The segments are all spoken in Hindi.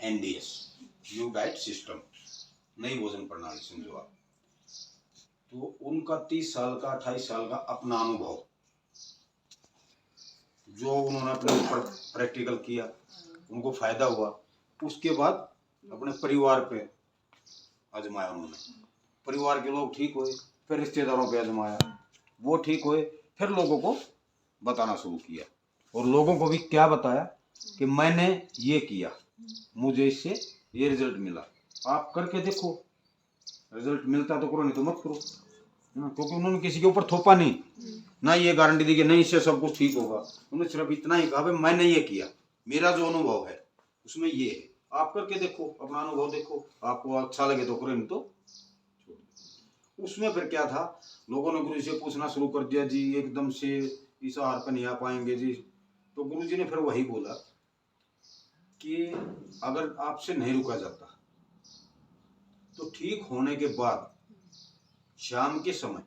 NDS, न्यू डाइट सिस्टम, नई भोजन प्रणाली समझो आप। तो उनका 30 साल का 28 साल का अपना अनुभव जो उन्होंने अपने ऊपर प्रैक्टिकल किया, उनको फायदा हुआ, उसके बाद अपने परिवार पे आजमाया उन्होंने। परिवार के लोग ठीक हुए, फिर रिश्तेदारों पे आजमाया, वो ठीक हुए, फिर लोगों को बताना शुरू किया। और लोगों को भी क्या बताया कि मैंने ये किया, मुझे इससे ये रिजल्ट मिला, आप करके देखो, रिजल्ट मिलता तो करो, नहीं तो मत करो। क्योंकि उन्होंने किसी के ऊपर थोपा नहीं, ना ये गारंटी दी कि नहीं इससे सब कुछ ठीक होगा। उन्होंने सिर्फ इतना ही कहा भाई मैंने ये किया, मेरा जो अनुभव है उसमें ये है, आप करके देखो, अपना अनुभव देखो, आपको अच्छा लगे तो करो, नहीं तो छोड़ दो। उसमें फिर क्या था, लोगों ने गुरु जी से पूछना शुरू कर दिया, जी एकदम से इस आहार पर नहीं आ पाएंगे जी। तो गुरु जी ने फिर वही बोला कि अगर आपसे नहीं रुका जाता तो ठीक होने के बाद शाम के समय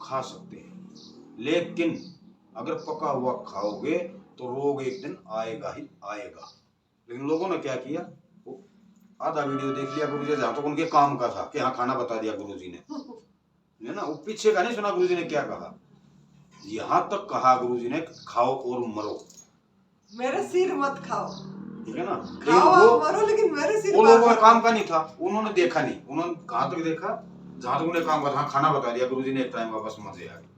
खा सकते हैं, लेकिन अगर पका हुआ खाओगे तो रोग एक दिन आएगा ही आएगा। लेकिन लोगों ने क्या किया, वो आधा वीडियो देख लिया गुरुजी, जहां तक उनके काम का था कि हाँ खाना बता दिया गुरुजी ने, है ना, वो पीछे का नहीं सुना गुरुजी ने क्या कहा। यहाँ तक कहा गुरुजी ने खाओ और मरो, मेरे सिर मत खाओ, ठीक है ना, खाओ और मरो, लेकिन मेरे सिर। वो लोगों का काम का नहीं था, उन्होंने देखा नहीं, उन्होंने कहां तक देखा, जहां तक उन्हें काम का था, खाना बता दिया गुरुजी ने एक टाइम का, बस मजे आ गए।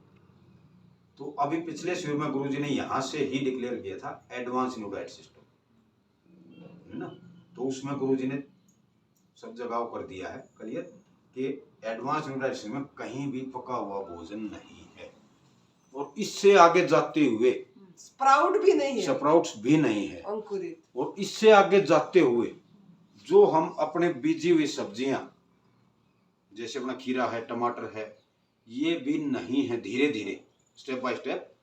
तो अभी पिछले शिविर में गुरुजी ने यहाँ से ही डिक्लेयर किया था एडवांस न्यू डाइट सिस्टम, है ना। तो उसमें गुरुजी ने सब जगह कर दिया है क्लियर कि एडवांस न्यू डाइट सिस्टम में कहीं भी पका हुआ भोजन नहीं है, और इससे आगे जाते हुए स्प्राउट भी नहीं है, स्प्राउट्स भी नहीं है, अंकुरित। और इससे आगे जाते हुए जो हम अपने बीजी हुई सब्जियां जैसे अपना खीरा है, टमाटर है, ये भी नहीं है। धीरे धीरे step by step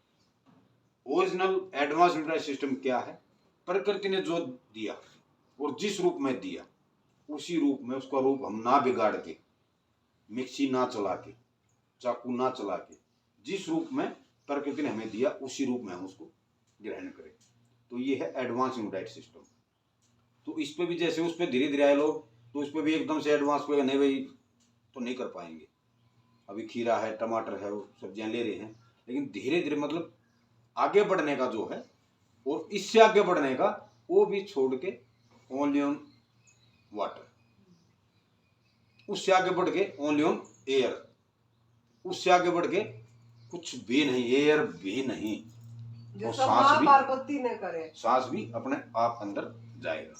original advance nutrition system क्या है, प्रकृति ने जो दिया और जिस रूप में दिया उसी रूप में, उसका रूप हम ना बिगाड़ के, मिक्सी ना चला के, चाकू ना चला के, जिस रूप में प्रकृति ने हमें दिया उसी रूप में हम उसको ग्रहण करें। तो ये है एडवांस न्यू डाइट सिस्टम। तो इस पे भी जैसे उस पे धीरे धीरे आए लोग, तो इस पे भी एकदम से एडवांस पे नहीं भाई तो नहीं कर पाएंगे। अभी खीरा है, टमाटर है, वो सब्जियां ले रहे हैं, लेकिन धीरे धीरे मतलब आगे बढ़ने का जो है, और इससे आगे बढ़ने का वो भी छोड़ के ओनली ऑन वाटर, उससे आगे बढ़ के ओनली ऑन एयर, उससे आगे बढ़ के कुछ भी नहीं, एयर भी नहीं, जो सांस भी पार्वती ने करे, सांस भी अपने आप अंदर जाएगा।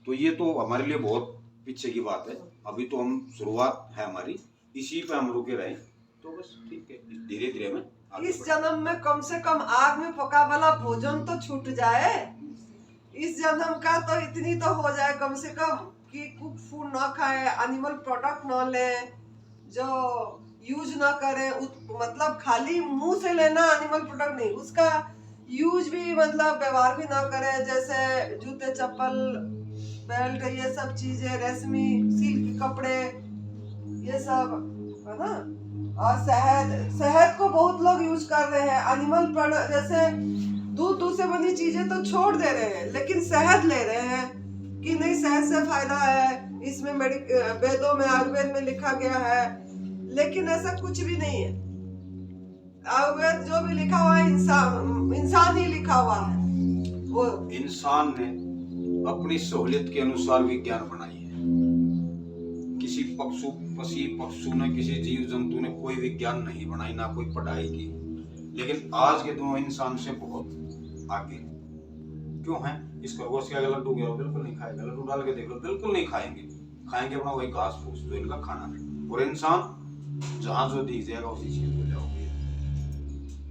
तो ये तो हमारे लिए बहुत पीछे की बात है, अभी तो हम शुरुआत है हमारी, इसी पे हम रुके रहे, तो बस ठीक है, धीरे धीरे में इस जन्म में कम से कम आग में पका वाला भोजन तो छूट जाए, इस जन्म का तो इतनी तो हो जाए कम से कम कि कुक फूड ना खाए, एनिमल प्रोडक्ट ना ले, जो यूज ना करे, मतलब खाली मुंह से लेना एनिमल प्रोडक्ट नहीं, उसका यूज भी मतलब व्यवहार भी ना करे, जैसे जूते चप्पल बेल्ट ये सब चीजें, रेशमी सिल्क कपड़े ये सब, है ना। और शहद को बहुत लोग यूज कर रहे हैं, एनिमल प्रोडक्ट जैसे दूध से बनी चीजें तो छोड़ दे रहे हैं, लेकिन शहद ले रहे हैं कि नहीं शहद से फायदा है, इसमें वेदों में आयुर्वेद में लिखा गया है, लेकिन ऐसा कुछ भी नहीं है। आयुर्वेद जो भी लिखा हुआ है इंसान ही लिखा हुआ है, वो इंसान ने अपनी सहूलियत के अनुसार विज्ञान बनाई है। किसी पशु ने, किसी जीव जंतु ने कोई विज्ञान नहीं बनाई, ना कोई पढ़ाई की, लेकिन आज के दोनों इंसान से बहुत आगे क्यों है। इस खरगोश के लड्डू गया बिल्कुल नहीं खाएगा, लड्डू डाल के देख लो बिल्कुल नहीं खाएंगे, खाएंगे अपना वही घास फूस जो इनका खाना है। और इंसान जहां जो दिख जाएगा उसी चीज को जाओगे।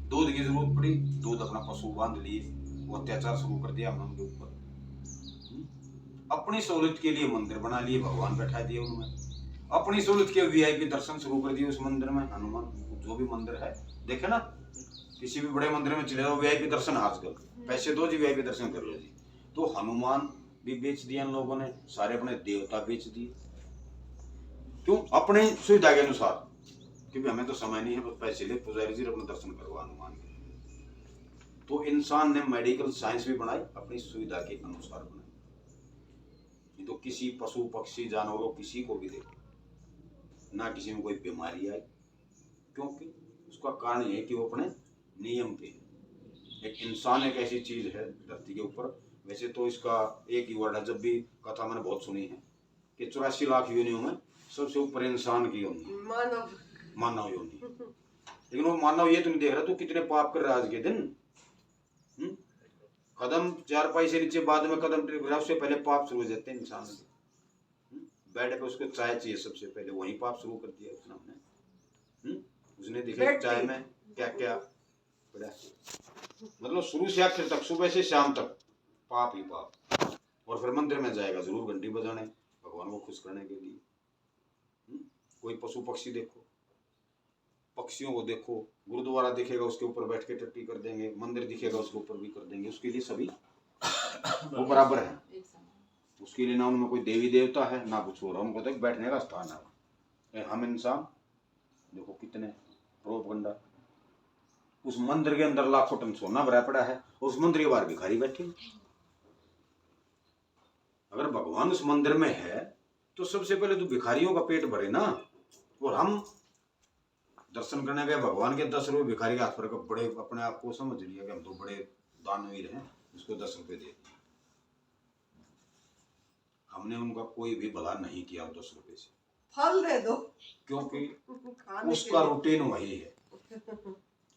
दूध की जरूरत पड़ी, दूध अपना पशु बांध लिए, वो अत्याचार शुरू कर दिया उनके ऊपर, अपनी सहूलियत के लिए मंदिर बना लिए, भगवान बैठा दिए उनमें, अपनी सहूलियत के VIP दर्शन शुरू कर दिए उस मंदिर में। हनुमान जो भी मंदिर है देखे ना, किसी भी बड़े मंदिर में चले जाओ VIP दर्शन, आजकल पैसे दो जी VIP दर्शन कर लो जी। तो हनुमान भी बेच दिया इन लोगों ने, सारे अपने देवता बेच दिए, क्यों, अपने सुविधा के अनुसार, क्योंकि हमें तो समय नहीं है, बस पैसे ले पुजारी जी अपना दर्शन करवा हनुमान के। तो इंसान ने मेडिकल साइंस भी बनाई, अपनी सुविधा के अनुसार बनाई, किसी पशु पक्षी जानवरों किसी को भी देखो, ना किसी में कोई बीमारी आई, क्योंकि उसका कारण ये है कि वो अपने नियम पे है। एक इंसान एक ऐसी चीज है धरती के ऊपर, वैसे तो इसका एक ही वर्ड है, जब भी कथा मैंने बहुत सुनी है कि 84 लाख योनियों में सबसे ऊपर इंसान की योनि है, मानव योनि। लेकिन वो मानव ये तो नहीं देख रहा तो कितने पाप कर रहा है आज के दिन। कदम चारपाई से नीचे बाद में कदम टेक रहा, उससे पहले पाप शुरू हो जाते हैं इंसान के। बेड पे उसको चाय चाहिए सबसे पहले, वही पाप शुरू कर दिया उसने हमने। उसने देखा चाय में क्या क्या पड़ा, मतलब शुरू से आखिर तक, सुबह से शाम तक पाप ही पाप। और फिर मंदिर में जाएगा जरूर घंटी बजाने, भगवान को खुश करने के लिए। कोई पशु पक्षी देखो, पक्षियों को देखो, गुरुद्वारा दिखेगा उसके ऊपर बैठ के टट्टी कर देंगे, मंदिर दिखेगा उसके ऊपर भी कर देंगे, उसके लिए सभी वो बराबर है। उसके लिए ना उनमें कोई देवी देवता है ना कुछ हो रहा, उनको तो बैठने का स्थान है। हम इंसान देखो कितने प्रोपगंडा, उस मंदिर के अंदर लाखों टन सोना भरा पड़ा है, उस मंदिर के बाहर भिखारी बैठे। अगर भगवान उस मंदिर में है तो सबसे पहले तो भिखारियों का पेट भरे ना। और हम दर्शन करने गए भगवान के 10 रुपए भिखारी के हाथ पर, बड़े अपने आप को समझ लिया कि हम तो बड़े दानवीर हैं, उसको 10 रुपए दे। हमने उनका कोई भी भला नहीं किया 10 रुपए से। फल दे दो, क्योंकि उसका रूटीन वही है,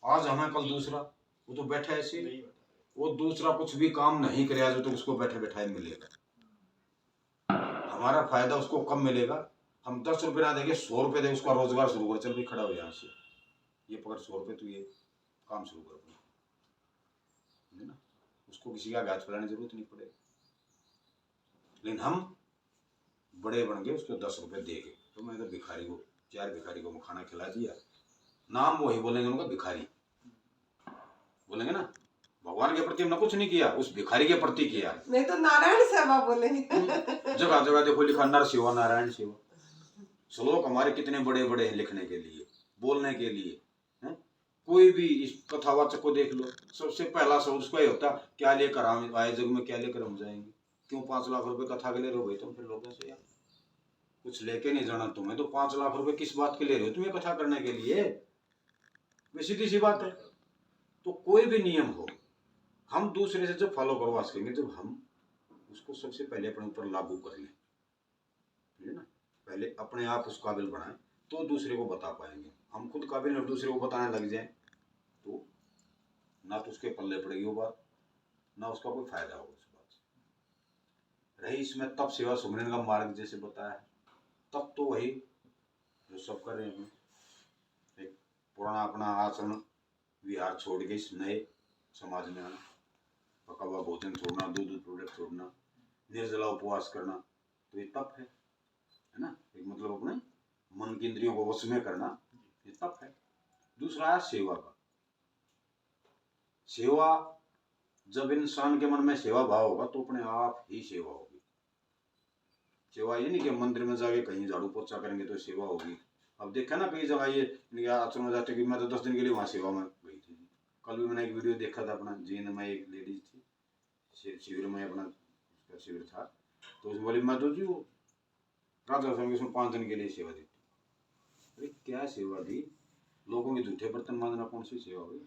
आज हमें कल दूसरा। वो तो बैठा ऐसे, वो दूसरा कुछ भी काम नहीं करे आज तो उसको बैठे बैठाए मिलेगा। हमारा फायदा उसको कम मिलेगा। हम 10 रुपए ना देंगे, 100 रुपए दे, उसका रोजगार शुरू कर, चल भी खड़ा हो यहाँ से, ये पकड़ 100 रुपए, तू ये काम शुरू कर अपना, है ना। उसको किसी का गाज फैलाने की जरूरत नहीं पड़ेगी। लेकिन हम बड़े बन गए, उसको 10 रुपए दे गए, तो मैं तो भिखारी को, 4 भिखारी को खाना खिला दिया, नाम वही बोलेंगे उनका भिखारी बोलेंगे ना। भगवान के प्रति हमने कुछ नहीं किया, उस भिखारी के प्रति किया। नहीं तो नारायण सेवा बोलेंगे। जगह जगह देखो लिखा नर सेवा नारायण सेवा। श्लोक हमारे कितने बड़े बड़े हैं लिखने के लिए, बोलने के लिए है? कोई भी इस कथावाचक को देख लो, सबसे पहला शब्द उसका ही होता, क्या लेकर हम आए जग में, क्या लेकर हम जाएंगे। क्यों 5 लाख रुपए कथा के ले रहे हो भाई तुम फिर लोगों से? यार कुछ लेके नहीं जाना तुम्हें, तो 5 लाख रुपए किस बात के ले रहे हो तुम्हें कथा करने के लिए? सीधी सी बात है। तो कोई भी नियम हो, हम दूसरे से जब फॉलो करवा सकेंगे, जब हम उसको सबसे पहले अपने ऊपर लागू कर लें, है ना। पहले अपने आप उस काबिल बनाएं तो दूसरे को बता पाएंगे। हम खुद काबिल और दूसरे को बताने लग जाएं तो ना तो उसके पल्ले पड़ेगी वो बात, ना उसका कोई फायदा होगा उस बात से। रही इसमें तप सेवा सुमरन का मार्ग जैसे बताया है, तब तो वही जो सब कर रहे हैं, एक पुराना अपना आचरण विहार छोड़ के इस नए समाज में आना, पका हुआ भोजन छोड़ना, दूध प्रोडक्ट छोड़ना, निर्जला उपवास करना, तो ये तप है ना। एक मतलब अपने मन की इंद्रियों को वश में करना, ये तप है। दूसरा है सेवा का। सेवा, जब इंसान के मन में सेवा भाव होगा तो अपने आप ही सेवा होगी। सेवा ये नहीं कि मंदिर में जाके कहीं झाड़ू पोछा करेंगे तो सेवा होगी। अब देखा ना कई जगह ये आश्रम में जाते कि मैं तो 10 दिन के लिए वहां सेवा में गई थी। कल भी मैंने एक वीडियो देखा था, अपना जीन में एक लेडीज थी, शिविर में अपना उसका शिविर था, तो उसने बोली मैं तो जी वो राधा स्वामी उसमें 5 दिन के लिए सेवा दी। अरे क्या सेवा दी? लोगों के जूठे बर्तन मांजना कौन सी सेवा हुई?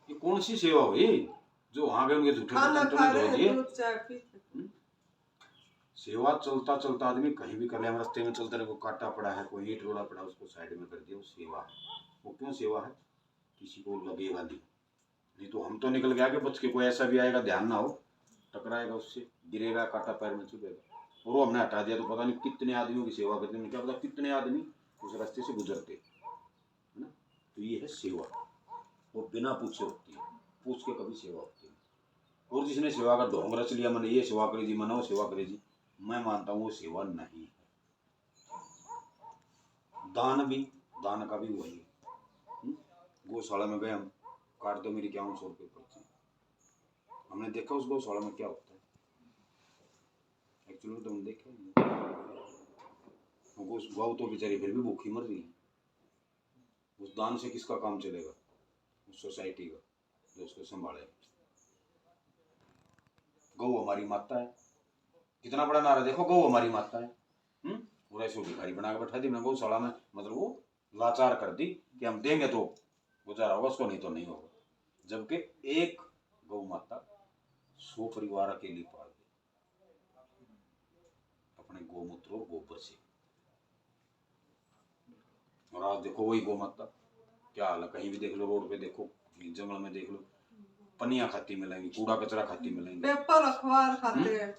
ये कौन सी सेवा हुई जो वहां गए उनके जूठे बर्तन तुमने धो दिए? सेवा चलता चलता आदमी कहीं भी कर ले, रास्ते में चलते रहे, को काटा पड़ा है, कोई ईंट रोड़ा पड़ा, उसको साइड में कर दिया, वो सेवा है। वो क्यों सेवा है? किसी को लगेगा नहीं तो हम तो निकल के आगे बच के, कोई ऐसा भी आएगा ध्यान ना हो, टकराएगा उससे, गिरेगा, काटा पैर में चुभेगा, और वो हमने हटा दिया तो पता नहीं कितने आदमियों की सेवा करते हैं, क्या पता कितने आदमी उस रास्ते से गुजरते, है ना। तो ये है सेवा, वो बिना पूछे होती है, पूछ के कभी सेवा होती है। और जिसने सेवा का ढोंग रच लिया, मैंने ये सेवा करी जी, मैंने वो सेवा करी जी, मैं मानता हूँ वो सेवा नहीं है। दान का भी वही है। गौशाला में गए हम, काट दो मेरी 5100 रुपये पर्ची। हमने देखा उस गौशाला में क्या होता है, एक्चुअली तो हम देखे गौ तो बेचारी फिर भी भूखी मर रही है। उस दान से किसका काम चलेगा? उस सोसाइटी का जो उसको संभाले। गौ हमारी माता है, कितना बड़ा नारा, देखो गौ हमारी माता है। और ऐसे भिखारी बना के बैठा दी मैं गौशाला में, मतलब वो लाचार कर दी कि हम देंगे तो गुजारा होगा, उसको नहीं तो नहीं होगा। जबकि एक गौ माता 100 परिवार अकेली पाल दे अपने गौमूत्र और गोबर से। और आज देखो वही गौ माता क्या हाल है, कहीं भी देख लो, रोड पे देखो, जंगल में देख लो, पनिया खाती मिलेंगी, कूड़ा कचरा खाती मिलेंगी, पेपर अखबार खाते हैं।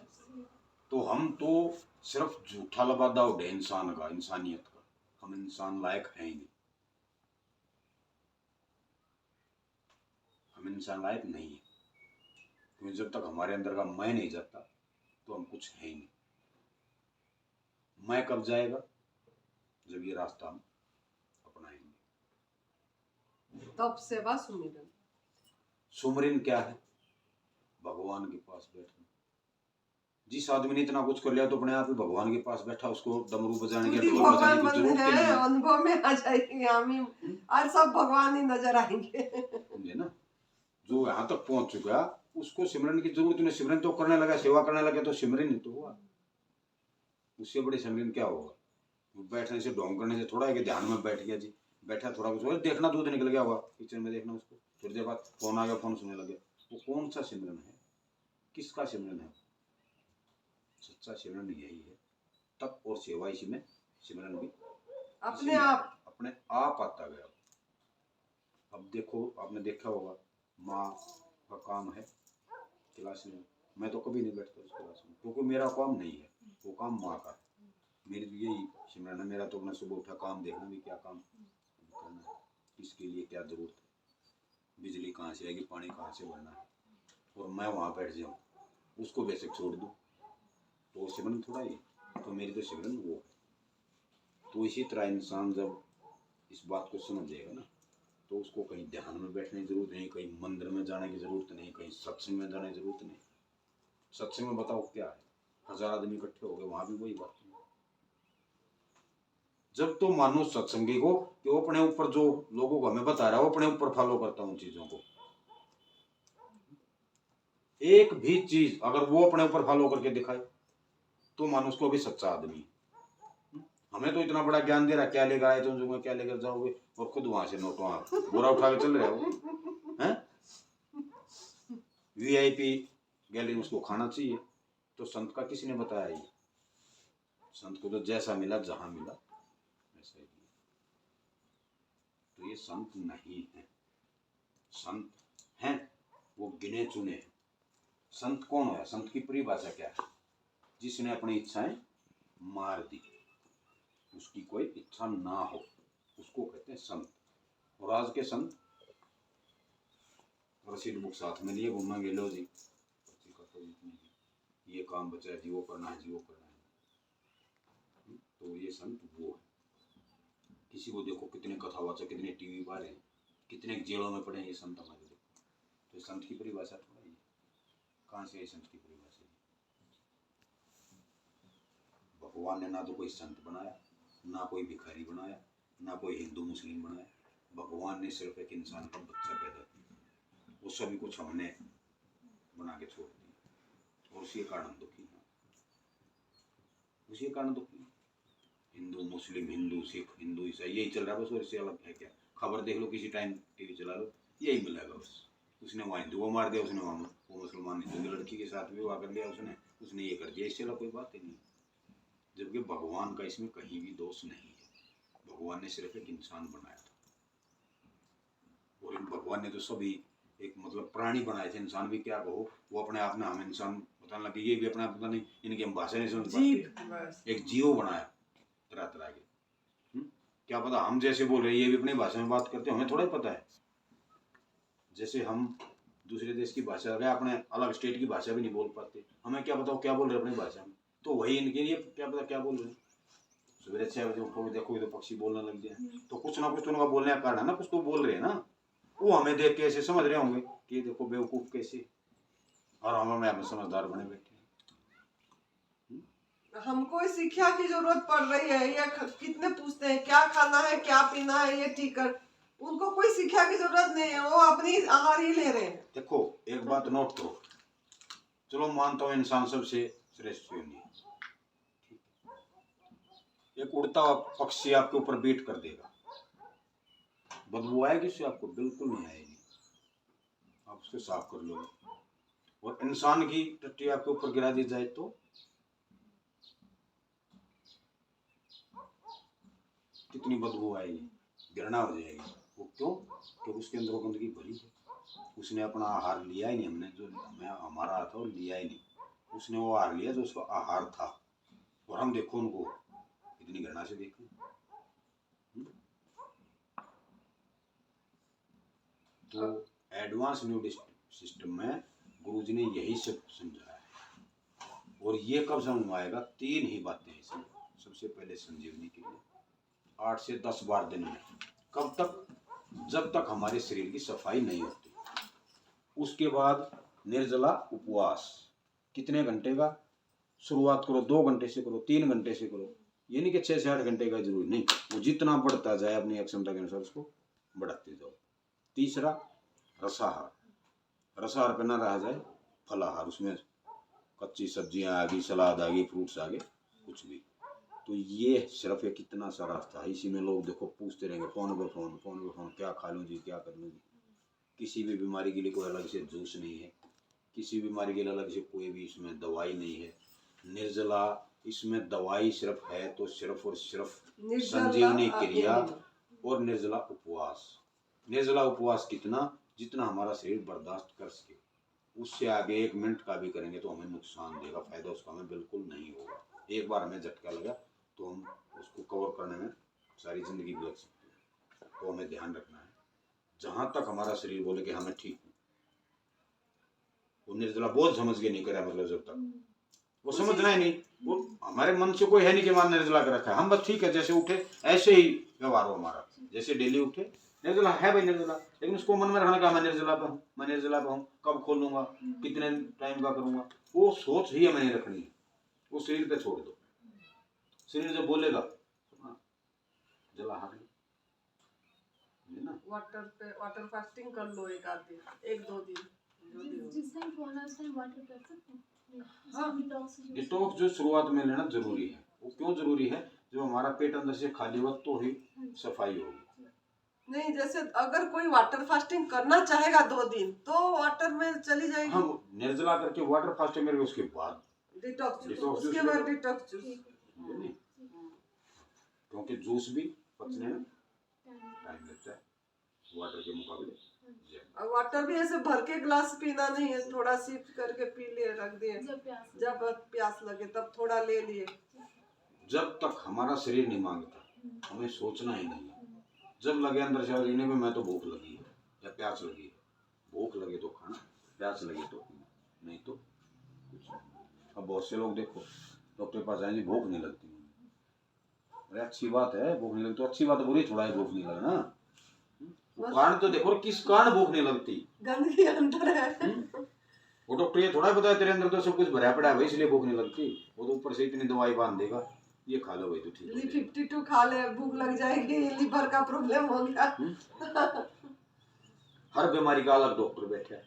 तो हम तो सिर्फ झूठा लबादा उठे इंसान का, इंसानियत का, हम इंसान लायक हैं ही नहीं, हम इंसान लायक नहीं है। क्योंकि जब तक हमारे अंदर का मैं नहीं जाता तो हम कुछ है ही नहीं। मैं कब जाएगा, जब ये रास्ता हम अपनाएंगे। तब सेवा सुमिरन। सुमरिन क्या है, भगवान के पास बैठना। जिस आदमी ने इतना कुछ कर लिया तो अपने आप ही भगवान के पास बैठा, उसको डमरू बजाने की, ढोल बजाने की जरूरत नहीं है। अनुभव में आ जाएंगे हम, आज सब भगवान ही नजर आएंगे, समझे ना। जो यहाँ तक पहुंच चुका उसको सिमरन की जरूरत नहीं। सिमरन तो करने लगा, सेवा करने लगे तो सिमरन ही तो हुआ। उससे बड़ी सिमरन क्या होगा, बैठने से ढोंग करने से थोड़ा है कि ध्यान में बैठ गया जी, बैठा थोड़ा कुछ देखना, दूध निकल गया होगा किचन में देखना, उसको थोड़ी देर बाद फोन आ गया, फोन सुनने लगे, वो कौन सा सिमरन है, किसका सिमरन है। सच्चा सिमरन यही है, तप और सेवा, इसी में सिमरन भी अपने आप आता गया। अब देखो, आपने देखा होगा, माँ का काम है क्लास में, मैं तो कभी नहीं बैठता उस क्लास में, क्योंकि मेरा काम नहीं है, वो काम माँ का है। मेरी तो यही सिमरन है, मेरा तो अपना सुबह उठा काम देखना भी क्या काम करना है, इसके लिए क्या जरूरत है, बिजली कहाँ से आएगी, पानी कहाँ से भरना है, और मैं वहाँ बैठ जाऊँ, उसको बेसिक छोड़ दूँ, तो सिमरन थोड़ा ही। तो मेरी तो सिमरन वो है। तो इसी तरह इंसान जब इस बात को समझ जाएगा ना, तो उसको कहीं ध्यान में बैठने की जरूरत नहीं, कहीं मंदिर में जाने की जरूरत नहीं, कहीं सत्संग में जाने की जरूरत नहीं। सत्संग में बताओ क्या है, 1000 आदमी इकट्ठे हो गए, वहां भी वही बात है। जब तो मानो सत्संगी को कि वो अपने ऊपर जो लोगों को हमें बता रहा है वो अपने ऊपर फॉलो करता हूँ चीजों को, एक भी चीज अगर वो अपने ऊपर फॉलो करके दिखाए तो मानो उसको भी सच्चा आदमी। हमें तो इतना बड़ा ज्ञान दे रहा, क्या लेकर आए तुम, जो क्या लेकर जाओगे, और खुद वहां से नोट वहां बोरा उठा के चल रहे हो हैं। VIP गैलरी में उसको खाना चाहिए, तो संत का किसी ने बताया, ये संत को तो जैसा मिला जहां मिला वैसा ही दिया। तो ये संत नहीं है, संत हैं वो गिने चुने हैं। संत कौन है, संत की परिभाषा क्या है, जिसने अपनी इच्छाएं मार दी, उसकी कोई इच्छा ना हो, उसको कहते हैं संत। और आज के संत रसीद बुक साथ में लिए घूमेंगे, लो जी ये काम बचा है जी, वो करना है जी, वो करना है। तो ये संत वो है। किसी को देखो कितने कथावाचक, कितने टीवी वाले हैं, कितने जेलों में पड़े हैं, ये संत हमारे देखो। तो संत की परिभाषा थोड़ा ही, कहाँ से है संत की परिभाषा। भगवान ने ना तो कोई संत बनाया, ना कोई भिखारी बनाया, ना कोई हिंदू मुस्लिम बनाया। भगवान ने सिर्फ एक इंसान का बच्चा पैदा किया, वो सभी कुछ हमने बना के छोड़ दिया, और उसी कारण दुखी है, उसी कारण दुखी। हिंदू मुस्लिम, हिंदू सिख, हिंदू ईसाई, यही चल रहा है बस, और इससे अलग है क्या। खबर देख लो, किसी टाइम टीवी चला लो, यही मिलेगा बस। उसने वहाँ हिंदू को मार दिया, उसने वहाँ वो मुसलमान हिंदू की लड़की के साथ विवाह कर लिया, उसने ये कर दिया, इससे अलग कोई बात ही नहीं। जबकि भगवान का इसमें कहीं भी दोष नहीं है, भगवान ने सिर्फ एक इंसान बनाया था, और इन भगवान ने तो सभी एक मतलब प्राणी बनाए थे, इंसान भी क्या कहो, वो अपने आप में हम इंसान बताने लगे, ये भी अपने आप पता नहीं, इनकी हम भाषा नहीं समझ पाते, एक जीव बनाया तरह तरह के। क्या पता हम जैसे बोल रहे, ये भी अपनी भाषा में बात करते, हमें थोड़ा ही पता है। जैसे हम दूसरे देश की भाषा, अपने अलग स्टेट की भाषा भी नहीं बोल पाते, हमें क्या पता क्या बोल रहे अपनी भाषा में, तो वही इनके लिए क्या पता क्या बोल रहे। सवेरे 6 बजे उठोगे, देखोगे तो पक्षी बोलने लग गया, तो कुछ ना कुछ तो उनका बोलने का कारण है ना, कुछ तो बोल रहे हैं ना। वो हमें देख के ऐसे समझ रहे होंगे कि देखो बेवकूफ कैसे, और हमें समझदार बने बैठे। हमको शिक्षा की जरूरत पड़ रही है, ये कितने पूछते हैं क्या खाना है क्या पीना है, ये ठीक कर, उनको कोई शिक्षा की जरूरत नहीं है, वो अपनी आहार ही ले रहे हैं। देखो एक बात नोट करो, चलो मानता हूँ इंसान सबसे श्रेष्ठ क्यों नहीं है, एक उड़ता हुआ पक्षी आपके ऊपर बीट कर देगा, बदबू आएगी उससे? आपको बिल्कुल नहीं आएगी, आप उसको साफ कर लोगे। और इंसान की टट्टी आपके ऊपर गिरा दी जाए तो कितनी बदबू आएगी, घृणा हो जाएगी। वो क्यों? क्योंकि उसके अंदर वो गंदगी भरी है, उसने अपना आहार लिया ही नहीं, हमने जो हमारा था वो लिया ही नहीं, उसने वो आहार लिया जो उसका आहार था। और हम देखो उनको इतनी घृणा से देखें। तो एडवांस न्यू सिस्टम में गुरुजी ने यही सब समझाया है। और ये कब समझ में आएगा? 3 ही बातें हैं। सबसे पहले संजीवनी के लिए 8 से 10 बार दिन में। कब तक? जब तक हमारे शरीर की सफाई नहीं होती। उसके बाद निर्जला उपवास कितने घंटे का? शुरुआत करो 2 घंटे से करो, 3 घंटे से करो, ये नहीं कि 6 से 8 घंटे का जरूरी नहीं, वो जितना बढ़ता जाए अपनी क्षमता के अनुसार उसको बढ़ाते जाओ। तीसरा रसाहार, रसाहार पे ना रहा जाए फलाहार, उसमें कच्ची सब्जियां आ गई, सलाद आ गई, फ्रूट्स आ गए, कुछ भी। तो ये सिर्फ एक कितना सा रास्ता है। इसी में लोग देखो पूछते रहेंगे फोन पे फोन, क्या खा लूँ जी, क्या कर लूँ जी। किसी भी बीमारी के लिए कोई अलग से जूस नहीं है, किसी बीमारी के लिए अलग से कोई भी इसमें दवाई नहीं है। निर्जला इसमें दवाई सिर्फ है तो सिर्फ और सिर्फ संजीवनी क्रिया और निर्जला उपवास। निर्जला उपवास कितना? जितना हमारा शरीर बर्दाश्त कर सके, उससे आगे 1 मिनट का भी करेंगे तो हमें नुकसान देगा, फायदा उसका हमें बिल्कुल नहीं होगा। एक बार हमें झटका लगा तो हम उसको कवर करने में सारी जिंदगी भी लग सकती है। तो हमें ध्यान रखना है, जहां तक हमारा शरीर बोले कि हमें ठीक हूँ, वो निर्जला बोझ समझ के नहीं करा, मतलब जब तक वो समझना ही नहीं, वो हमारे मन से कोई है नहीं कि मान निर्जला कर रखा है। हम बस ठीक है, जैसे उठे ऐसे ही व्यवहार हो हमारा, जैसे डेली उठे निर्जला है भाई निर्जला, लेकिन उसको मन में रखना कि मैं निर्जला पे हूँ, मैं निर्जला पे हूँ, कब खोलूंगा, कितने टाइम का करूंगा, वो सोच ही हमें नहीं रखनी है। वो शरीर पे छोड़ दो, शरीर जो बोलेगा जला हार ना। वाटर फास्टिंग कर लो 1 आध दिन, 1-2 दिन जिस टाइम खोलना है उस टाइम वाटर कर सकते हैं। हाँ, डिटॉक्स जो शुरुआत में लेना जरूरी है। वो क्यों जरूरी है? जब हमारा पेट अंदर से खाली हुआ तो ही सफाई होगी। नहीं, जैसे अगर कोई वाटर फास्टिंग करना चाहेगा 2 दिन तो वाटर में चली जाएगी। हाँ, निर्जला करके वाटर फास्टिंग करके उसके बाद डिटॉक्स, उसके बाद डिटॉक्स जूस। क्योंकि जूस भी पचने में टाइम लगता है वाटर के मुकाबले। और वाटर भी ऐसे भर के ग्लास पीना नहीं है, थोड़ा सिप करके पी लिए, रख दिए, जब प्यास लगे तब थोड़ा ले लिए। जब तक हमारा शरीर नहीं मांगता हमें सोचना ही नहीं है। जब लगे अंदर से जीने में मैं तो भूख लगी है या प्यास लगी है, भूख लगे तो खाना, प्यास लगे तो पीना, नहीं तो कुछ नहीं। अब बहुत से लोग देखो डॉक्टर के पास आएंगे, भूख नहीं लगती। अरे अच्छी बात है, भूख नहीं लगती तो अच्छी बात है, बुरी थोड़ा है भूख नहीं लगना। कारण तो देखो किस कारण भूख नहीं लगती, गंदगी अंदर है। वो डॉक्टर ये थोड़ा बताया तेरे अंदर तो सब कुछ भरा पड़ा है इसलिए भूख नहीं लगती, वो तो ऊपर से इतनी दवाई बांध देगा, ये खा लो भाई तो ठीक है। 52 खा ले, भूख लग जाएगी, लीवर का प्रॉब्लम हो गया। हर बीमारी का अलग डॉक्टर बैठा है,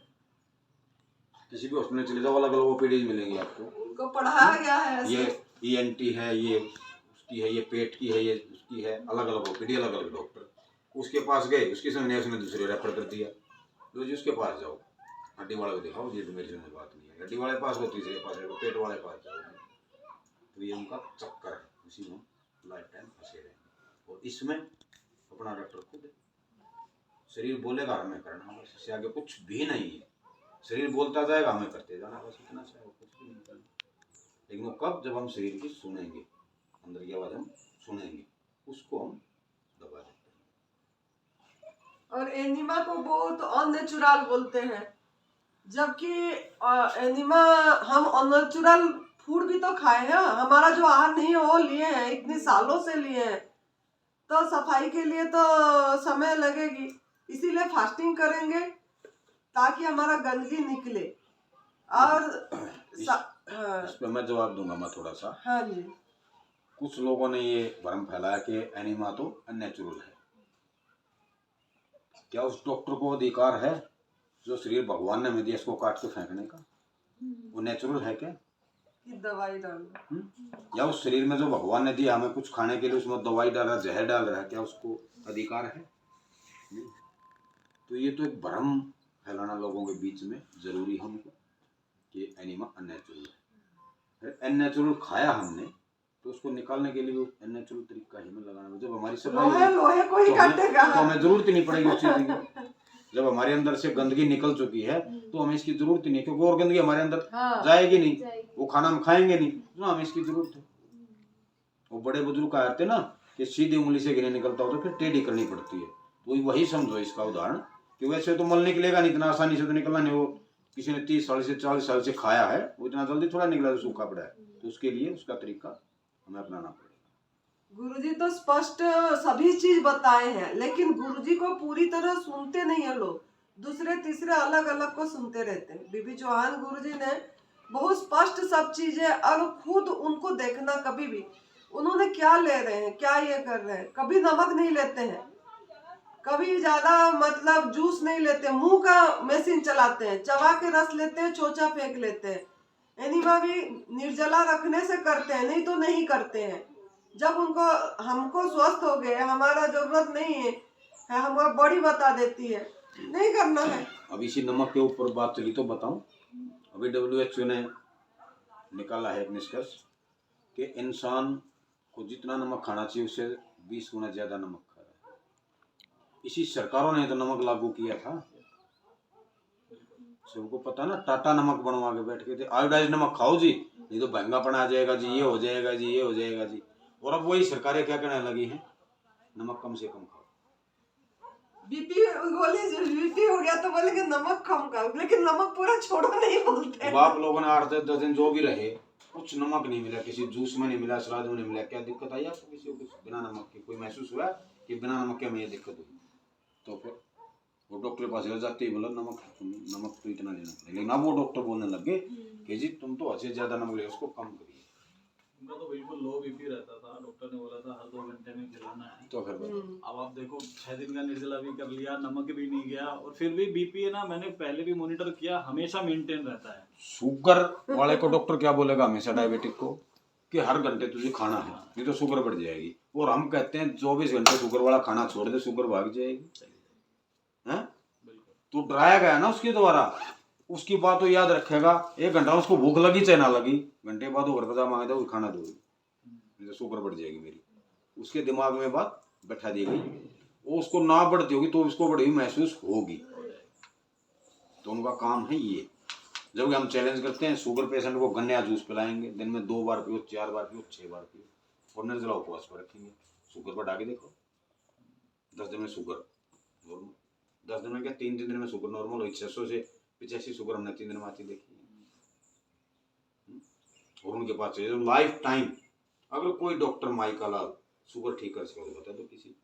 किसी भी हॉस्पिटल चले जाओ अलग अलग ओपीडीज मिलेंगी आपको, उनको पढ़ाया गया है। ये ईएनटी है, ये उसकी है, ये पेट की है, ये उसकी है, अलग अलग ओपीडी, अलग अलग डॉक्टर। उसके पास गए, उसकी समझने उसने दूसरे रेफर कर दिया, तो जी उसके पास जाओ, हड्डी वाले को दिखाओ, ये तो मेरे से बात नहीं है, हड्डी वाले पास हो, तीसरे पास है, पेट वाले पास जाओ। तो ये उनका चक्कर है, इसी में लाइफ टाइम फंसे रहेंगे। और इसमें अपना डॉक्टर खुद, शरीर बोलेगा हमें करना, बस इससे आगे कुछ भी नहीं है। शरीर बोलता जाएगा हमें करते जाना, बस इतना सा है, कुछ भी नहीं करना। लेकिन वो कब? जब हम शरीर की सुनेंगे, अंदर की आवाज हम सुनेंगे, उसको हम दबा देते हैं। और एनिमा को बहुत अननेचुरल बोलते हैं, जबकि एनिमा हम अननेचुरल फूड भी तो खाए हैं, हमारा जो आहार नहीं है वो लिए हैं, इतने सालों से लिए हैं, तो सफाई के लिए तो समय लगेगी, इसीलिए फास्टिंग करेंगे ताकि हमारा गंदगी निकले। और इस पे मैं जवाब दूंगा मैं थोड़ा सा। हाँ जी। कुछ लोगों ने ये भ्रम फैलाया कि एनिमा तो अननेचुरल है। क्या उस डॉक्टर को अधिकार है जो शरीर भगवान ने हमें दिया इसको काट के फेंकने का? वो नेचुरल है क्या? कि दवाई डालना। या उस शरीर में जो भगवान ने दिया हमें कुछ खाने के लिए, उसमें दवाई डाल रहा है, जहर डाल रहा है, क्या उसको अधिकार है? नहीं। तो ये तो एक भ्रम फैलाना लोगों के बीच में जरूरी है उनको कि एनिमा अननेचुरल है। अननेचुरल खाया हमने तो उसको निकालने के लिए अननेचुरल तरीका ही में लगाना। जब हमारी सफाई लोहे लोहे को ही काटेगा। तो हमें जरूरत ही नहीं पड़ेगी उस चीज की। जब हमारे अंदर से गंदगी निकल चुकी है तो हमें इसकी जरूरत ही नहीं, क्योंकि और गंदगी हमारे अंदर जाएगी नहीं, वो खाना हम खाएंगे नहीं, तो हमें इसकी जरूरत है। वो बड़े बुजुर्ग कहते ना कि सीधी उंगली से गिने निकलता हो तो फिर टेढ़ी करनी पड़ती है। तो वही समझो इसका उदाहरण कि वैसे तो मल निकलेगा नहीं, इतना आसानी से तो निकलना नहीं। वो किसी ने 30 साल से 40 साल से खाया है, वो इतना जल्दी थोड़ा निकला तो सूखा पड़ा है। तो उसके लिए उसका तरीका हमें अपनाना पड़ेगा। गुरुजी तो स्पष्ट सभी चीज बताए हैं, लेकिन गुरुजी को पूरी तरह सुनते नहीं है लोग, दूसरे तीसरे अलग अलग को सुनते रहते हैं। बीबी चौहान गुरुजी ने बहुत स्पष्ट सब चीजें, और खुद उनको देखना कभी भी उन्होंने क्या ले रहे हैं, क्या ये कर रहे हैं। कभी नमक नहीं लेते हैं, कभी ज्यादा मतलब जूस नहीं लेते, मुंह का मशीन चलाते हैं, चबा के रस लेते हैं, चोचा फेंक लेते हैं। एनिमा भी निर्जला रखने से करते हैं, नहीं तो नहीं करते हैं। जब उनको हमको स्वस्थ हो गए, हमारा जरूरत नहीं है, हमारा बॉडी बता देती है नहीं करना है। अब इसी नमक के ऊपर बात चली तो बताऊं, अभी WHO ने निकाला है एक निष्कर्ष कि इंसान को जितना नमक खाना चाहिए उससे 20 गुना ज्यादा नमक खा रहा है। इसी सरकारों ने तो नमक लागू किया था, सबको पता ना, टाटा नमक बनवा के बैठ गए थे, आयोडाइज नमक खाओ जी, नहीं तो महंगापन आ जाएगा जी, ये हो जाएगा जी, ये हो जाएगा जी। और अब वही सरकारें क्या कहने लगी हैं, नमक कम से कम खाओ। बीपी हो गया तो बोलेंगे नमक कम खाओ, लेकिन नमक पूरा छोड़ो नहीं बोलते। अब आप लोगों ने 8-10 दिन जो भी रहे, कुछ नमक नहीं मिला, किसी जूस में नहीं मिला, सलाद में नहीं मिला, क्या दिक्कत आई आपको किसी को? कुछ बिना नमक के कोई महसूस हुआ कि बिना नमक के हमें ये दिक्कत हुई? तो फिर वो डॉक्टर के पास जाते ही बोला नमक तो इतना लेना पड़ेगा। लेकिन अब वो डॉक्टर बोलने लगे कि जी तुम तो अच्छे ज्यादा नमक ले, उसको कम करिए। उनका तो बिल्कुल लो बीपी रहता था, डॉक्टर ने बोला था हर 2 घंटे में गिराना है। तो फिर अब आप देखो 6 दिन का निर्जला भी कर लिया, नमक भी नहीं गया, और फिर भी बीपी है ना, मैंने पहले भी मॉनिटर किया, हमेशा मेंटेन रहता है। शुगर वाले को डॉक्टर क्या बोलेगा हमेशा, डायबिटिक को, कि हर घंटे तुझे खाना है, नहीं तो शुगर बढ़ जाएगी। और हम कहते हैं 24 घंटे शुगर वाला खाना छोड़ दे, शुगर भाग जाएगी। हैं? तो डराया गया ना उसके द्वारा, उसकी बात तो याद रखेगा। 1 घंटा उसको भूख लगी चाहे ना लगी, घंटे बाद वो घर पर जा मांगे तो खाना दो, नहीं तो शुगर बढ़ जाएगी मेरी। उसके दिमाग में बात बैठा दी गई, वो उसको ना बढ़ती होगी तो उसको बड़ी महसूस होगी। तो उनका काम है ये। जब हम चैलेंज करते हैं शुगर पेशेंट को, गन्ने जूस पिलाएंगे, दिन में 2 बार पियो, 4 बार पियो, 6 बार पियो, और निर्जला उपवास पर रखेंगे। शुगर बढ़ा के देखो, 10 दिन में शुगर नॉर्मल, 10 दिन में क्या 3 दिन में शुगर नॉर्मल हुई। 600 से 85 शुगर हमने 3 दिन में आती देखी। और उनके पास चाहिए लाइफ टाइम। अगर कोई डॉक्टर माई का लाल शुगर ठीक कर सके बता दो, किसी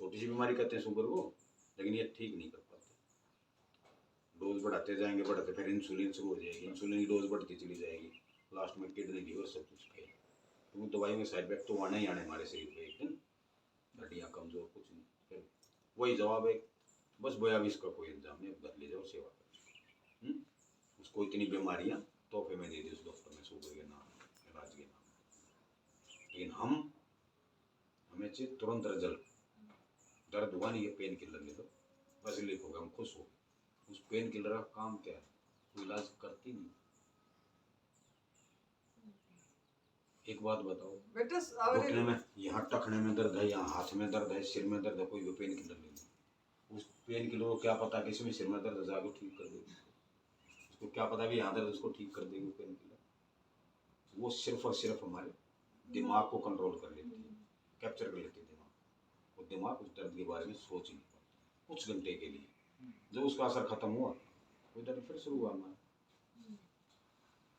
छोटी सी बीमारी कहते हैं शुगर को, लेकिन ये ठीक नहीं कर पाते। डोज बढ़ाते जाएंगे, बढ़ाते, फिर इंसुलिन शुरू हो जाएगी, इंसुलिन की डोज बढ़ती चली जाएगी, लास्ट में किडनी लीवर सब कुछ फेल। क्योंकि दवाइयों के साइड इफेक्ट तो आने ही आने हमारे शरीर पे, एक दिन हड्डियाँ कमजोर, कुछ नहीं। फिर वही जवाब है, बस 42 का कोई इंतजाम नहीं, घर ले जाओ सेवा करो। उसको इतनी बीमारियाँ तोहफे में दे दी उस डॉक्टर ने, शुगर के नाम, इलाज के नाम। लेकिन हमें चाहिए तुरंत रिजल्ट। दर्द हुआ नहीं है, पेन किलर ले लो, बस रिलीफ हो गया, हम खुश हो गए। उस पेन किलर का काम क्या है, कोई इलाज करती नहीं। एक बात बताओ, घुटने में, यहाँ टखने में दर्द है, यहाँ हाथ में दर्द है, सिर में दर्द है, कोई भी पेन किलर ले लो। उस पेन किलर को क्या पता कि इसमें सिर में दर्द जाके ठीक कर देगी, उसको क्या पता कि यहाँ दर्द उसको ठीक कर देगी पेन किलर। वो सिर्फ और सिर्फ हमारे दिमाग को कंट्रोल कर लेती है, कैप्चर कर लेती है दिमाग। वो दिमाग उस दर्द के बारे में सोच नहीं पाता कुछ घंटे के लिए। जब उसका असर खत्म हुआ वो दर्द फिर शुरू हुआ हमारा।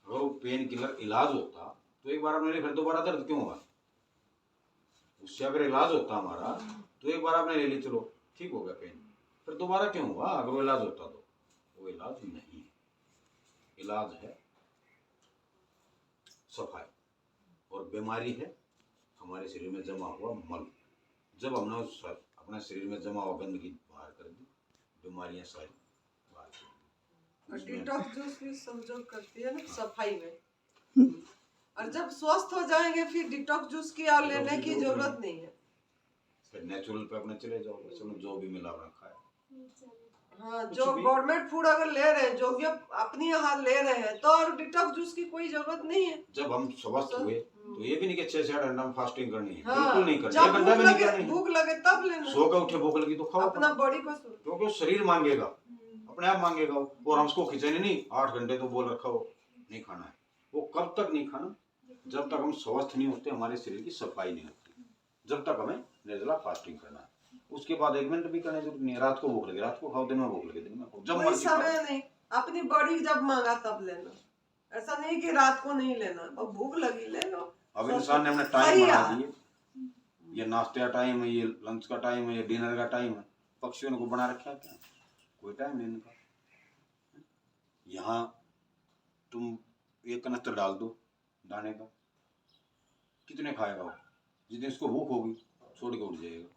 अगर वो पेन किलर इलाज होता तो एक बार आपने फिर दोबारा दर्द क्यों होगा? उससे अगर इलाज होता हमारा तो एक बार आपने ले ली, चलो ठीक हो गया पेन, फिर दोबारा क्यों हुआ? अगर वो इलाज होता तो वो इलाज नहीं है। इलाज है सफाई, और बीमारी है हमारे शरीर में जमा हुआ मल। जब हमने अपने शरीर में जमा हुआ गंदगी बाहर कर दी, बीमारियां सारी बाहर कर दी। और डिटॉक्स जूस भी सहयोग करती है ना सफाई में। और जब स्वस्थ हो जाएंगे फिर डिटॉक्स जूस की और लेने की जरूरत नहीं है। फिर नेचुरल पे अपने चले जाओ, उसमें जो भी मिला हुआ खाए। हाँ, कुछ जो भी- गवर्नमेंट फूड अगर ले रहे हैं, जो भी अपनी यहाँ ले रहे हैं, तो और डिटॉक्स जूस की कोई जरूरत नहीं है। जब हम स्वस्थ हुए तो ये भी नहीं कि 6 से 8 घंटा में फास्टिंग करनी है, हाँ, बिल्कुल नहीं करनी, जब 1 घंटा भी नहीं करनी है। भूख लगे तब लेना, सो के उठे भूख लगी तो खाओ, अपना बॉडी को क्योंकि वो शरीर मांगेगा, अपने आप मांगेगा। और हम उसको खिंचाने नहीं 8 घंटे तो बोल रखा हो नहीं खाना है। वो कब तक नहीं खाना, जब तक हम स्वस्थ नहीं होते, हमारे शरीर की सफाई नहीं होती, जब तक हमें निर्जला फास्टिंग करना है। उसके बाद 1 मिनट भी करने की जरूरत नहीं। रात को भूख लगी रात को खाओ, दिन में भूख लगी दिन में खाओ, जब कोई मर्जी खाओ। समय नहीं, अपनी बॉडी जब मांगा तब लेना। ऐसा नहीं कि रात को नहीं लेना, और भूख लगी ले लो। अब इंसान ने अपने टाइम सही बना है। दिए, ये नाश्ते का टाइम है, ये लंच का टाइम है, ये डिनर का टाइम है। पक्षियों ने को बना रखा है क्या? कोई टाइम नहीं इनका। यहाँ तुम एक कनस्तर डाल दो दाने का, कितने खाएगा वो? जितने उसको भूख होगी छोड़ के उठ जाएगा,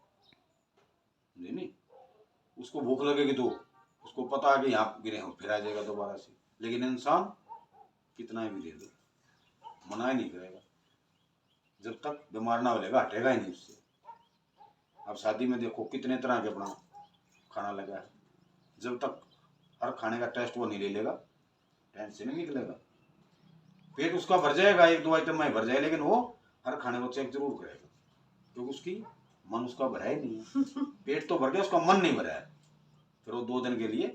नहीं। उसको भूख लगेगी तो उसको पता है कि यहाँ गिरे हम फिर आ जाएगा दोबारा से। लेकिन इंसान कितना भी दे दो मना ही नहीं करेगा, जब तक बीमार ना हो लेगा हटेगा ही नहीं उससे। अब शादी में देखो कितने तरह के अपना खाना लगा है, जब तक हर खाने का टेस्ट वो नहीं ले लेगा टेंशन से नहीं निकलेगा। पेट उसका भर जाएगा, 1-2 आइटम में भर जाए, लेकिन वो हर खाने को चेक जरूर करेगा, क्योंकि उसकी मन उसका भरा ही नहीं है। पेट तो भर गया, उसका मन नहीं भरा है। फिर वो 2 दिन के लिए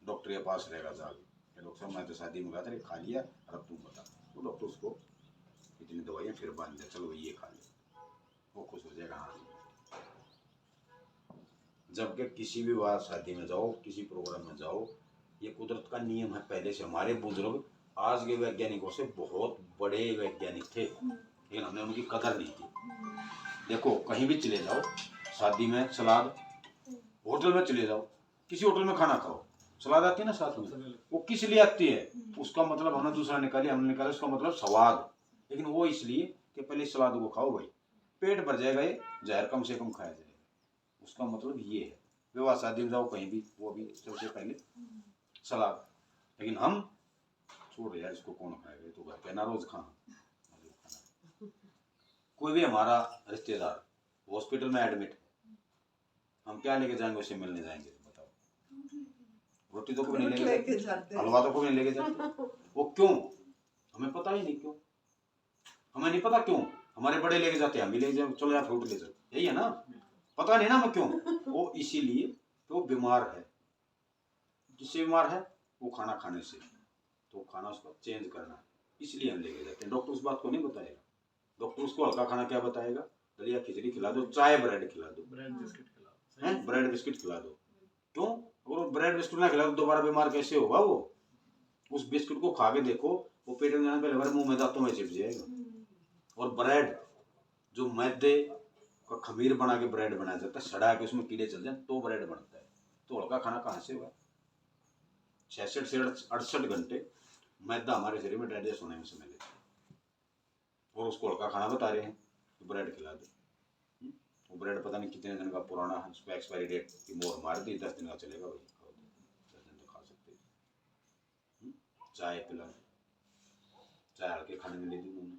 डॉक्टर के पास रहेगा जाके, डॉक्टर साहब मैं तो शादी में गया था, खा लिया, अब तुम बता। वो डॉक्टर उसको इतनी दवाइयाँ फिर बांध दे, चलो ये खा ले, वो खुश हो जाएगा। हाँ, जबकि किसी भी बात शादी में जाओ, किसी प्रोग्राम में जाओ, ये कुदरत का नियम है पहले से। हमारे बुजुर्ग आज के वैज्ञानिकों से बहुत बड़े वैज्ञानिक थे, लेकिन हमने उनकी कदर नहीं की। देखो कहीं भी चले जाओ, शादी में सलाद, होटल में चले जाओ, किसी होटल में खाना खाओ, सलाद आती है ना साथ में, वो किस लिए आती है? उसका मतलब हमने दूसरा निकाली, हमने निकाला उसका मतलब स्वाद, लेकिन वो इसलिए कि पहले सलाद को खाओ भाई, पेट भर जाएगा, ये जहर कम से कम खाया जाएगा, उसका मतलब ये है। विवाह शादी में जाओ कहीं भी, वो भी सबसे पहले सलाद। लेकिन हम छोड़ यार, इसको कौन खाएगा, तो घर पे ना रोज खाना। कोई भी हमारा रिश्तेदार हॉस्पिटल में एडमिट है, हम क्या लेके जाएंगे उसे मिलने जाएंगे, बताओ? रोटी तो कोई नहीं लेके लेके जाते, हलवा तो कोई नहीं लेके जाते। वो क्यों? हमें पता ही नहीं क्यों, हमें नहीं पता क्यों। हमारे बड़े लेके जाते हैं, हम भी ले जाओ, चलो यार फ्रूट ले जाओ, यही है ना, पता नहीं ना हमें क्यों। वो इसीलिए तो बीमार है। किससे बीमार है? वो खाना खाने से, तो खाना उसका चेंज करना है, इसलिए हम लेके जाते हैं। डॉक्टर उस बात को नहीं बताएगा, डॉक्टर उसको हल्का खाना क्या बताएगा? दलिया खिचड़ी खिला दो, चाय ब्रेड खिला दो, ब्रेड बिस्किट खिलाओ, हैं ब्रेड बिस्किट खिला दो। क्यों? अगर वो ब्रेड बिस्किट ना खिला तो दोबारा बीमार कैसे होगा वो? उस बिस्किट को खा के देखो, वो पेट में जाने पहले हमारे मुंह में दांतों में चिप जाएगा। और ब्रेड जो मैदे का खमीर बना के ब्रेड बनाया जाता है, सड़ा के उसमें कीड़े चल जाए तो ब्रेड बनता है। तो हल्का खाना कहाँ से हुआ? 66 से 68 घंटे मैदा हमारे शरीर में डाइजेस्ट होने में समय लेता है, और उसको हल्का खाना बता रहे हैं तो ब्रेड खिला दो। वो ब्रेड पता नहीं कितने दिन का पुराना है, उसको एक्सपायरी डेट की मोहर मार दी, 10 दिन का चलेगा वही, 10 दिन तो खा सकते हैं। चाय पिला, चाय हल्के खाने में ले दी उन्होंने,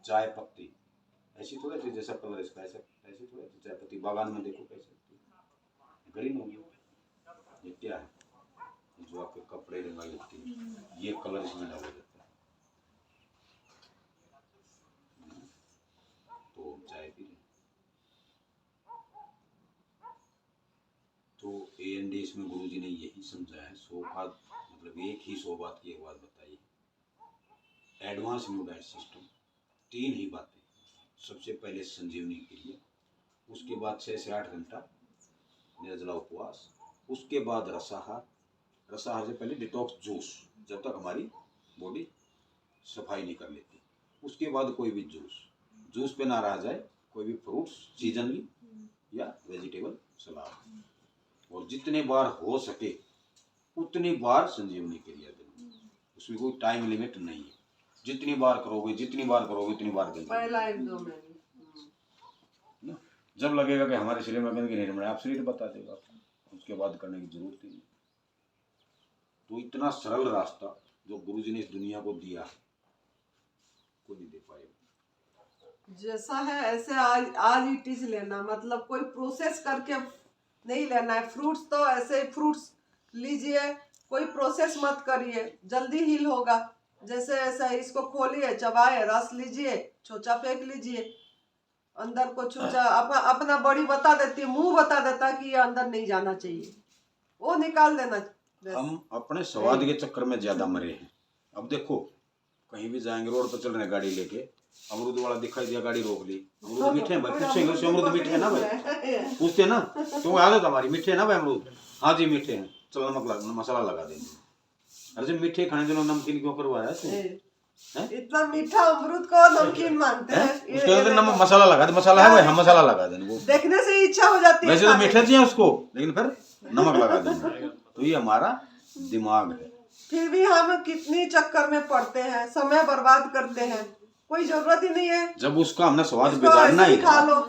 चाय पत्ती ऐसी थोड़ी थी जैसा कलर इसका, ऐसा ऐसी थोड़ी थी चाय पत्ती। बागान में देखो कैसे ग्रीन होगी, ये क्या है? जो आपके कपड़े रंगाई होती है, ये कलर इसमें डाला जाता है। तो चाय पी रहे, तो A&D इसमें गुरुजी ने यही समझाया है। 100 बात मतलब एक ही 100 बात की एक बात बताई। एडवांस न्यू डाइट सिस्टम 3 ही बातें। सबसे पहले संजीवनी के लिए, उसके बाद 6 से 8 घंटा निर्जला उपवास, उसके बाद रसाहार, रसाहार से पहले डिटॉक्स जूस जब तक हमारी बॉडी सफाई नहीं कर लेती, उसके बाद कोई भी जूस पे ना रह जाए, कोई भी फ्रूट्स सीजनली या वेजिटेबल सलाद, और जितने बार हो सके उतनी बार संजीवनी क्रिया देनी। उसमें कोई टाइम लिमिट नहीं है, जितनी बार करोगे उतनी बार गंदगी। पहला 1-2 महीने जब लगेगा कि हमारे शरीर में गंदगी नहीं, आप शरीर बता देगा, उसके बाद करने की जरूरत ही नहीं। तो इतना सरल रास्ता जो गुरुजी ने इस दुनिया को दिया कोई नहीं दे पाएगा। जैसा है ऐसे आज इट इज लेना, मतलब कोई प्रोसेस करके नहीं लेना है। फ्रूट्स तो ऐसे फ्रूट्स लीजिए, कोई प्रोसेस मत करिए, जल्दी हील होगा। जैसे ऐसा इसको खोलिए, चबाए, रस लीजिए, चोचा फेंक लीजिए, अंदर को चूचा अपना बॉडी बता देती है, मुंह बता देता है कि ये अंदर नहीं जाना चाहिए, वो निकाल देना। हम अपने स्वाद के चक्कर में ज्यादा मरे हैं। अब देखो कहीं भी जाएंगे, रोड पर चल रहे हैं गाड़ी लेके, अमरूद वाला दिखाई दिया, गाड़ी रोक ली, अमरूद मीठे हैं भाई, पूछेंगे उससे अमरूद मीठे हैं ना भाई, पूछते हैं ना, तो आदत हमारी, मीठे हैं ना भाई अमरूद, हाँ जी मीठे हैं, चलो नमक मसाला लगा देंगे। अरे जब मीठे खाने के लिए नमकीन क्यों करवाया है? इतना मीठा अमरूद को नमकीन मानते हैं। उसके अंदर नमक मसाला लगा दे, मसाला है भाई, हम मसाला लगा देंगे, वो देखने से ही इच्छा हो जाती है। वैसे तो मीठे चाहिए उसको, लेकिन फिर नमक लगा देंगे। तो ये हमारा दिमाग है। फिर भी हम कितनी चक्कर में पड़ते हैं, समय बर्बाद करते हैं, कोई जरूरत ही नहीं है। जब उसका हमने स्वाद इसको बिगाड़ना ऐसे ही ही खा था, लो,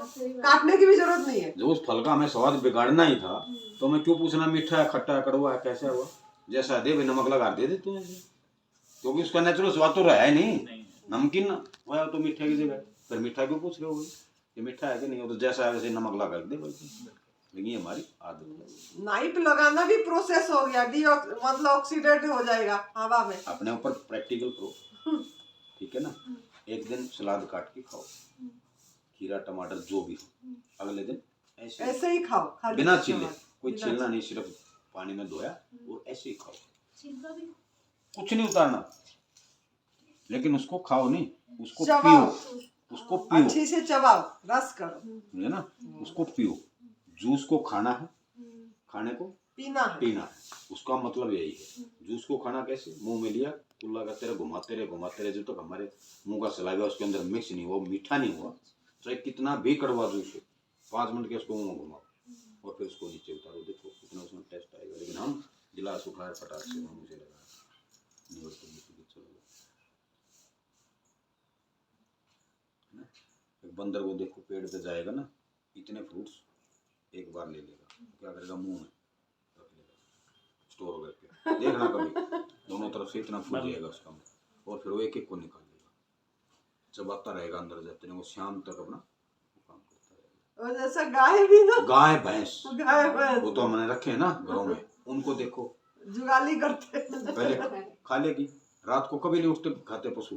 काटने की भी जरूरत नहीं है। जब उस फल का हमें स्वाद बिगाड़ना ही था, तो मैं क्यों पूछना मीठा है, खट्टा है, कड़वा है, कैसा हुआ, जैसा दे भाई नमक लगा दे तू ऐसे, क्योंकि उसका नेचुरल स्वाद तो रहा है नहीं, नमकीन ना वो तो मीठे की जगह, फिर मीठा क्यों पूछ रहे हो, ये मीठा है कि नहीं, वो तो जैसा है वैसे नमक लगा दे भाई। लेकिन ये हमारी आदत है। नाइफ लगाना भी प्रोसेस हो गया, मतलब ऑक्सीडेट हो जाएगा हवा में। अपने ऊपर प्रैक्टिकल करो, ठीक है ना। एक दिन सलाद काट के खाओ, खीरा टमाटर जो भी हो, अगले दिन ऐसे ही खाओ, खाली बिना टमाटर। छीले, कोई छीलना नहीं, सिर्फ पानी में धोया और ऐसे ही खाओ, छिलका भी कुछ नहीं उतारना, लेकिन उसको खाओ नहीं, उसको चबाओ, पियो, उसको पियो, अच्छी से चबाओ, रस करो, है ना, उसको पियो। जूस को खाना है, खाने को पीना है। पीना है, उसका मतलब यही है। जूस को खाना कैसे, मुंह में लिया, कुल्ला करते रहे, घुमाते रहे, जब तक हमारे मुंह का सलाइवा उसके अंदर मिक्स नहीं हुआ, मीठा नहीं हुआ, चाहे कितना भी कड़वा जूस हो, 5 मिनट के उसको मुंह में घुमाओ और फिर उसको नीचे उतारो, देखो कितना उसमें टेस्ट आएगा। लेकिन हम गिलास उठाए फटाक से मुझे लगा एक बंदर को देखो, पेड़ पे जाएगा ना, इतने फ्रूट्स एक बार ले लेगा, क्या करेगा, मुंह में रख लेगा स्टोर करके, देखना कभी दोनों तरफ से इतना फूल जाएगा उसका मुंह, और फिर वो एक एक को निकाल लेगा, चबाता रहेगा अंदर जाते रहेगा, शाम तक अपना काम करता रहेगा। और जैसा गाय भी ना, गाय भैंस, गाय भैंस वो तो हमने रखे हैं ना घरों में, उनको देखो जुगाली करते पहले खा लेगी, रात को कभी नहीं उठते खाते पशु,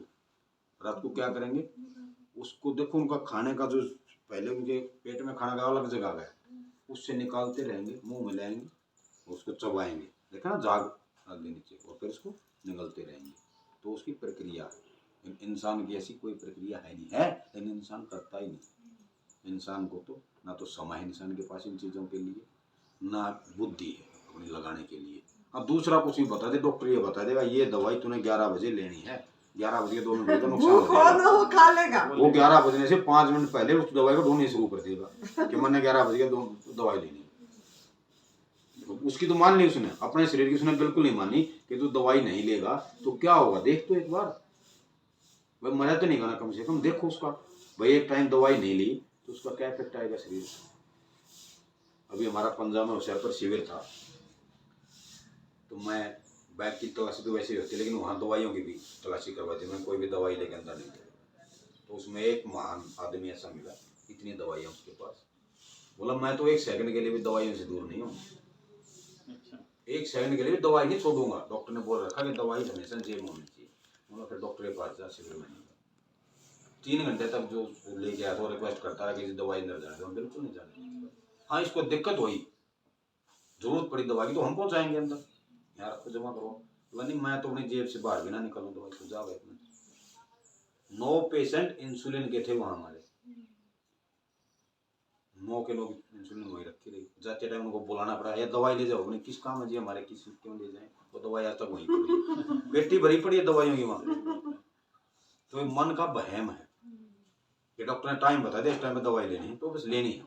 रात को क्या करेंगे, उसको देखो उनका खाने का जो पहले उनके पेट में खाना का अलग जगह है, उससे निकालते रहेंगे, मुंह में लाएंगे, उसको चबाएंगे, देखा ना, जाग आगे नीचे, और फिर उसको निगलते रहेंगे। तो उसकी प्रक्रिया है। इंसान की ऐसी कोई प्रक्रिया है नहीं, है लेकिन इंसान करता ही नहीं। इंसान को तो ना तो समय है इंसान के पास इन चीज़ों के लिए, ना बुद्धि है अपनी लगाने के लिए। अब दूसरा कुछ भी बता दे, डॉक्टर ये बता देगा ये दवाई तूने 11 बजे लेनी है, 11 बजे 2 मिनट तो नुकसान हो जाएगा, वो खा लेगा। वो 11 बजने से 5 मिनट पहले उस दवाई को ढूंढनी शुरू कर देगा कि मैंने 11 बजे दवाई लेनी है। उसकी तो मान ली उसने, अपने शरीर की उसने बिल्कुल नहीं मानी कि तू दवाई नहीं लेगा तो क्या होगा, देख तो एक बार भाई, मजा तो नहीं करना, कम से कम देखो उसका, भाई एक टाइम दवाई नहीं ली तो उसका क्या इफेक्ट आएगा शरीर। अभी हमारा पंजाब में होशियारपुर शिविर था, तो मैं बैग की तलाशी तो वैसे ही होती है, लेकिन वहाँ दवाइयों की भी तलाशी करवाती, मैं कोई भी दवाई लेके अंदर नहीं गया। तो उसमें एक महान आदमी ऐसा मिला, इतनी दवाइयाँ उसके पास, बोला मैं तो 1 सेकंड के लिए भी दवाइयों से दूर नहीं हूँ, 1 सेकंड के लिए भी दवाई नहीं छोड़ूंगा, डॉक्टर ने बोल रखा कि दवाई हमेशा जेब में होनी चाहिए। बोला फिर डॉक्टर के पास जा, शिविर में नहीं गया। 3 घंटे तक जो लेके आया तो रिक्वेस्ट करता रहा कि दवाई अंदर जाने दो, बिल्कुल नहीं जाने। हाँ इसको दिक्कत हुई, जरूरत पड़ी दवाई की तो हम पहुँचाएंगे अंदर, यार आपको जमा करो, नहीं मैं तो अपनी जेब से बाहर भी ना निकलूँ, दवाई तो जा गए। 9 पेशेंट इंसुलिन के थे वहाँ हमारे, 9 के लोग इंसुलिन वहीं रखी रही, जाते टाइम उनको बुलाना पड़ा, ये दवाई ले जाओ, किस काम है जी हमारे, किस क्यों ले जाए, वो दवाई आज तक वहीं पड़ी, पेटी भरी पड़ी है दवाइयों की वहाँ। तो ये मन का बहम है कि डॉक्टर ने टाइम बता दिया, इस टाइम में दवाई लेनी है तो बस लेनी है,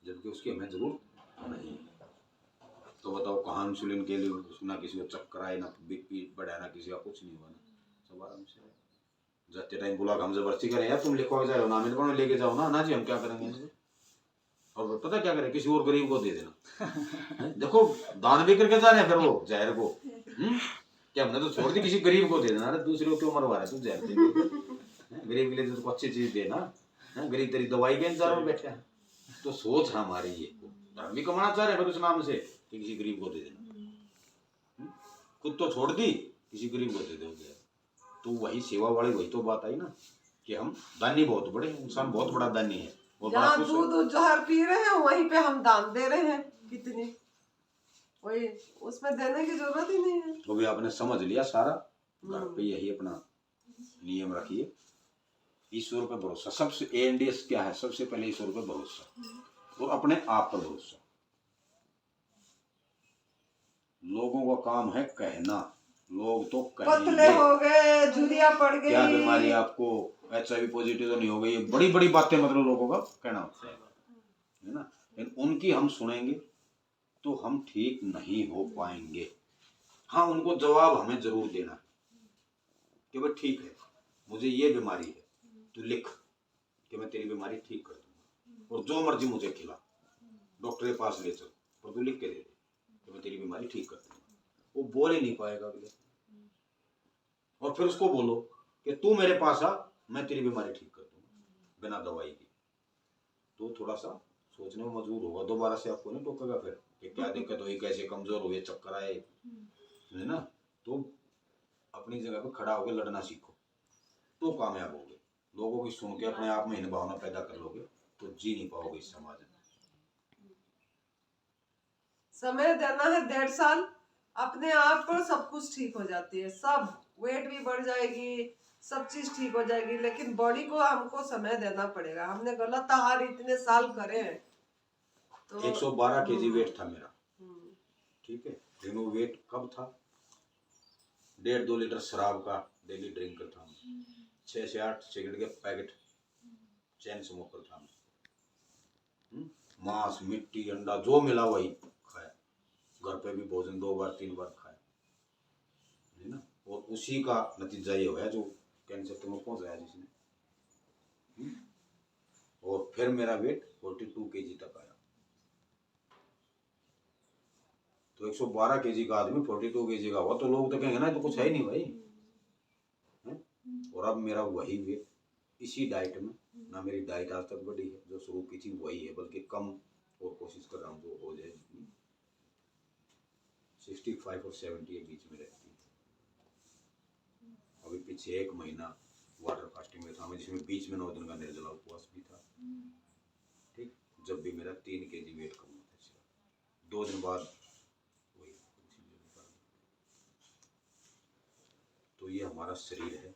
जबकि उसकी हमें जरूरत नहीं है। तो बताओ कहाँ इंसुलिन के लिए ना किसी को चक्कर आए, ना बीपी बढ़ाया, ना किसी का कुछ नहीं हुआ, ना सब आराम से जाते टाइम बुला हम जबरदस्ती करें, यार तुम लिखवा के जाओ ना, मेरे को लेके जाओ ना, ना जी हम क्या करेंगे, और पता क्या करे, किसी और गरीब को दे देना। देखो दान भी करके जा रहे हैं फिर वो जहर को। क्या हमने तो छोड़ दी, किसी गरीब को दे देना। अरे दूसरे को क्यों मरवा रहा है तू जहर दे के? गरीब के लिए तो अच्छी चीज देना। गरीब तेरी दवाई के इंतजार में बैठे हैं। तो सोच हमारी ये, धर्म भी कमाना चाह रहे हैं फिर उस नाम से कि किसी गरीब को दे देना। खुद तो छोड़ दी, किसी गरीब को दे दोगे। तो वही सेवा वाली वही तो बात आई ना, कि हम दानी बहुत बड़े हैं, इंसान बहुत बड़ा दानी है। और बड़ा जहाँ खुश है। दूध जहर पी रहे हैं वहीं पे हम दान दे रहे हैं कितनी, वही उसमें देने की जरूरत ही नहीं है। तो भी आपने समझ लिया सारा। घर पे यही अपना नियम रखिए, ईश्वर पर भरोसा। सबसे एनडीएस क्या है? सबसे पहले ईश्वर पर भरोसा और अपने आप पर भरोसा। लोगों का काम है कहना, लोग तो पतले कहेंगे। हो गए, झुर्रियां पड़ गई, क्या बीमारी आपको, HIV पॉजिटिव तो नहीं हो गई, ये बड़ी बड़ी बातें मतलब लोगों का कहना होता है ना। लेकिन उनकी हम सुनेंगे तो हम ठीक नहीं हो पाएंगे। हाँ, उनको जवाब हमें जरूर देना है कि भाई ठीक है, मुझे ये बीमारी है, तू लिख कि मैं तेरी बीमारी ठीक कर दूंगा, और जो मर्जी मुझे खिला, डॉक्टर के पास ले चल, और तू लिख के दे दे कि मैं तेरी बीमारी ठीक कर दूंगा। वो बोल ही नहीं पाएगा अगले। और फिर उसको बोलो कि तू मेरे पास आ, मैं तेरी बीमारी ठीक कर दूंगा बिना दवाई के, तो थोड़ा सा सोचने में मजबूर होगा। दोबारा से आपको नहीं टोकेगा फिर कि क्या दिक्कत हुई, कैसे कमजोर हुए, चक्कर आए, है ना। तो अपनी जगह पे खड़ा होकर लड़ना सीखो, तो कामयाब होगे। लोगों की सुन के अपने आप में हीन भावना पैदा कर लोगे तो जी नहीं पाओगे इस समाज में। समय देना है 1.5 साल, अपने आप पर सब कुछ ठीक हो जाती है। सब वेट भी बढ़ जाएगी, सब चीज ठीक हो जाएगी, लेकिन बॉडी को हमको समय देना पड़ेगा। हमने गलत आहार इतने साल करे हैं तो 112 kg वेट था मेरा, ठीक है। लेकिन वो वेट कब था? 1.5-2 लीटर शराब का डेली ड्रिंकर था मैं, 6 से 8 सिगरेट के पैकेट चैन स्मोकर था मैं। मांस, मिट्टी, अंडा जो मिला वही खाया। घर पे भी भोजन 2 बार 3 बार खाया, है ना। और उसी का नतीजा ये हुआ जो कैंसर तुम्हें पहुंचाया जिसने। और फिर मेरा वेट 42 kg तक आया। तो 112 kg का आदमी 42 kg का हुआ तो लोग तो कहेंगे ना तो कुछ है ही नहीं भाई, है? और अब मेरा वही वेट, इसी डाइट में, ना मेरी डाइट आज तक बढ़ी है, जो शुरू की थी वही है, बल्कि कम और कोशिश कर रहा हूँ जो हो जाए। 65 और 70 के बीच में रहती है। अभी पीछे 1 महीना वाटर फास्टिंग में था मैं, जिसमें बीच में 9 दिन का निर्जला उपवास भी था, ठीक। जब भी मेरा 3 kg वेट कम होता है, 2 दिन बाद वही। तो ये हमारा शरीर है,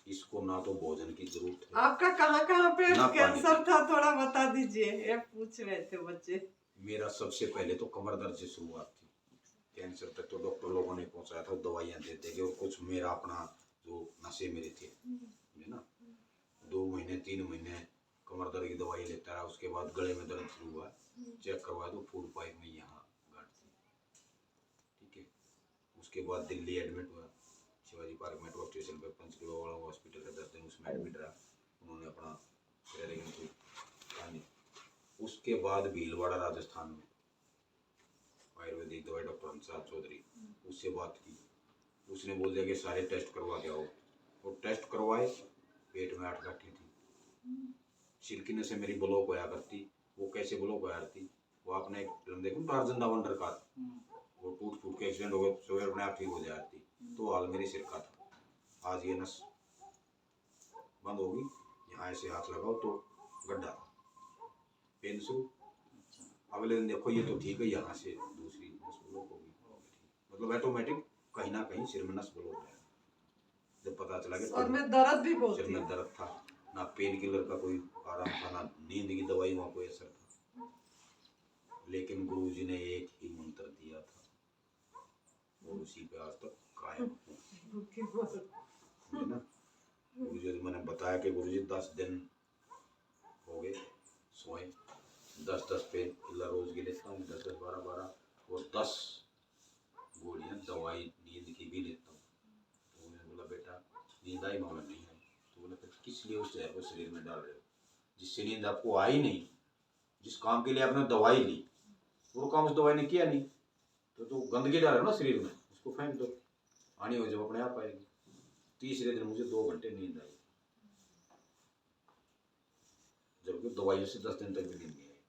इसको ना तो भोजन की जरूरत है। आपका कहाँ पे ना कैंसर था, थोड़ा बता दीजिए, ये पूछ रहे थे बच्चे। मेरा सबसे पहले तो कमर दर्द से शुरुआत थी। कैंसर तक तो डॉक्टर लोगों ने पहुंचाया था, दवाइयाँ देते थे, और कुछ मेरा अपना जो नशे मेरे थे, है ना। 2 महीने 3 महीने कमर दर्द की दवाई लेता रहा। उसके बाद गले में दर्द शुरू हुआ, चेक करवाया तो फूड पाइप में यहाँ गांठ थी, ठीक है। उसके बाद दिल्ली एडमिट हुआ, शिवाजी पार्क मेट्रो स्टेशन पे पंचकुला वाला हॉस्पिटल है, 10 दिन उसमें एडमिट रहा। उन्होंने अपना कहानी। उसके बाद भीलवाड़ा राजस्थान में आयुर्वेदिक दवाई डॉक्टर हंसराज चौधरी, उससे बात की। उसने बोल दिया कि सारे टेस्ट करवा के आओ, और टेस्ट करवाए, पेट में 8 गांठें थी। छिलकिने से मेरी ब्लॉक होया करती। वो कैसे ब्लॉक होया करती? वो आपने एक फिल्म देखी टार्जन द वंडर कार, वो टूट फूट के एक्सीडेंट हो गए, सवेरे अपने आप ठीक हो जाती। तो हाल मेरे सिर का था। आज ये नस बंद होगी, यहाँ ऐसे हाथ लगाओ तो गड्ढा था, पेन शुरू। अगले दिन देखो ये तो ठीक है, यहाँ से दूसरी नस ब्लॉक होगी, मतलब ऑटोमेटिक कहीं ना कहीं सिर में नस ब्लॉक है। जब पता चला कि और में दर्द भी बहुत सिर में दर्द था, ना पेन किलर का कोई आराम था, ना नींद की दवाई वहाँ कोई असर था। लेकिन गुरुजी ने एक ही मंत्र दिया था और उसी पे आज तक कायम हूँ, है ना। गुरुजी मैंने बताया कि गुरुजी 10 दिन हो गए सोए, 10-10 पेन किलर रोज के लेता हूँ, 10-10 12-12, और 10 गोलियाँ दवाई नींद की भी लेता हूँ। तो मैंने बोला बेटा नींद आई? मामला नहीं आई। तो बोला फिर किस लिए उस जहर को शरीर में डाल रहे हो जिससे नींद आपको आई नहीं? जिस काम के लिए आपने दवाई ली वो काम उस दवाई ने किया नहीं, तो गंदगी डाले ना शरीर में, उसको फेंक दो, आनी हो जब अपने आप आएगी। तीसरे दिन मुझे 2 घंटे नींद आई, जबकि दवाइयों से 10 दिन तक भी नींद नहीं आई।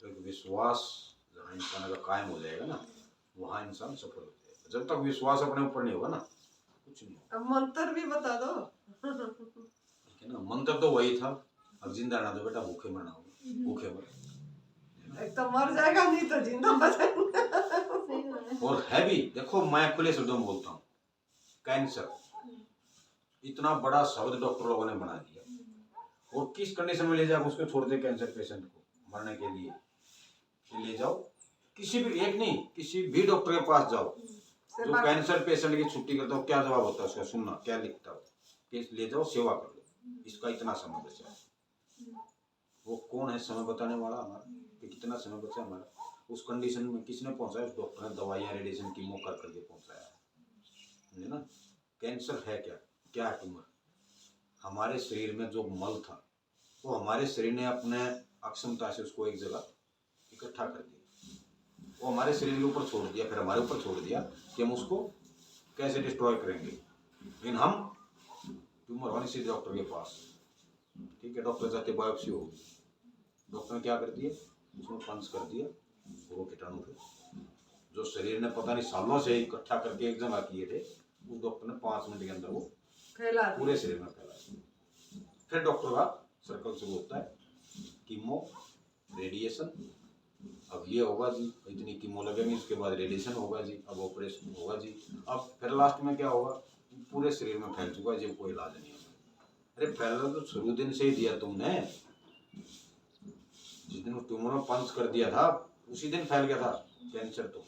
तो एक विश्वास जहाँ इंसान का कायम हो जाएगा ना, वहाँ इंसान सफल हो जाएगा। जब तक विश्वास अपने ऊपर नहीं होगा ना, कुछ नहीं होगा। अब मंत्र भी बता दो। ठीक है ना, मंत्र तो वही था, अब जिंदा रहना तो बेटा भूखे मरना होगा, भूखे मर। एक तो मर जाएगा, नहीं तो जिंदा बचेगा। सही बात है। और है भी, देखो मैं खुले शब्दों में बोलता हूँ, कैंसर इतना बड़ा शब्द डॉक्टर लोगों ने बना दिया, और किस कंडीशन में ले जाकर उसको छोड़ दे कैंसर पेशेंट को मरने के लिए, कि ले जाओ किसी भी, एक नहीं किसी भी डॉक्टर के पास जाओ, जो कैंसर पेशेंट की छुट्टी करता हो, क्या जवाब होता है उसका, सुनना क्या लिखता हो कि ले जाओ सेवा कर लो, इसका इतना समय बचा। वो कौन है समय बताने वाला हमारा, कि कितना समय बचा हमारा, उस कंडीशन में किसने पहुंचाया, उस डॉक्टर ने दवाइयाँ रेडिएशन कीमो कर करके पहुंचाया, समझे ना। कैंसर है क्या, क्या है ट्यूमर, हमारे शरीर में जो मल था वो हमारे शरीर ने अपने अक्षमता से उसको एक जगह इकट्ठा कर दिया, वो हमारे शरीर के ऊपर छोड़ दिया, फिर हमारे ऊपर छोड़ दिया कि हम उसको कैसे डिस्ट्रॉय करेंगे। लेकिन हम ट्यूमर होने से डॉक्टर के पास, ठीक है, डॉक्टर जाते बायोप्सी होगी, डॉक्टर ने क्या कर दिया, उसमें पंच कर दिया, वो कीटाणु थे जो शरीर ने पता नहीं सालों से इकट्ठा करके एक जगह किए थे, उस डॉक्टर ने 5 मिनट के अंदर वो फैला पूरे शरीर में फैला दिया। फिर डॉक्टर का सर्कल शुरू होता है, कीमो रेडिएशन, अब ये होगा जी, इतनी कीमो लगेंगी, उसके बाद रेडिएशन होगा जी, अब ऑपरेशन होगा जी, अब फिर लास्ट में क्या होगा, पूरे शरीर में फैल चुका है जी, कोई इलाज नहीं है। अरे फैला तो शुरू दिन से ही दिया तुमने, जिस दिन ट्यूमर में पंच कर दिया था उसी दिन फैल गया था कैंसर। तो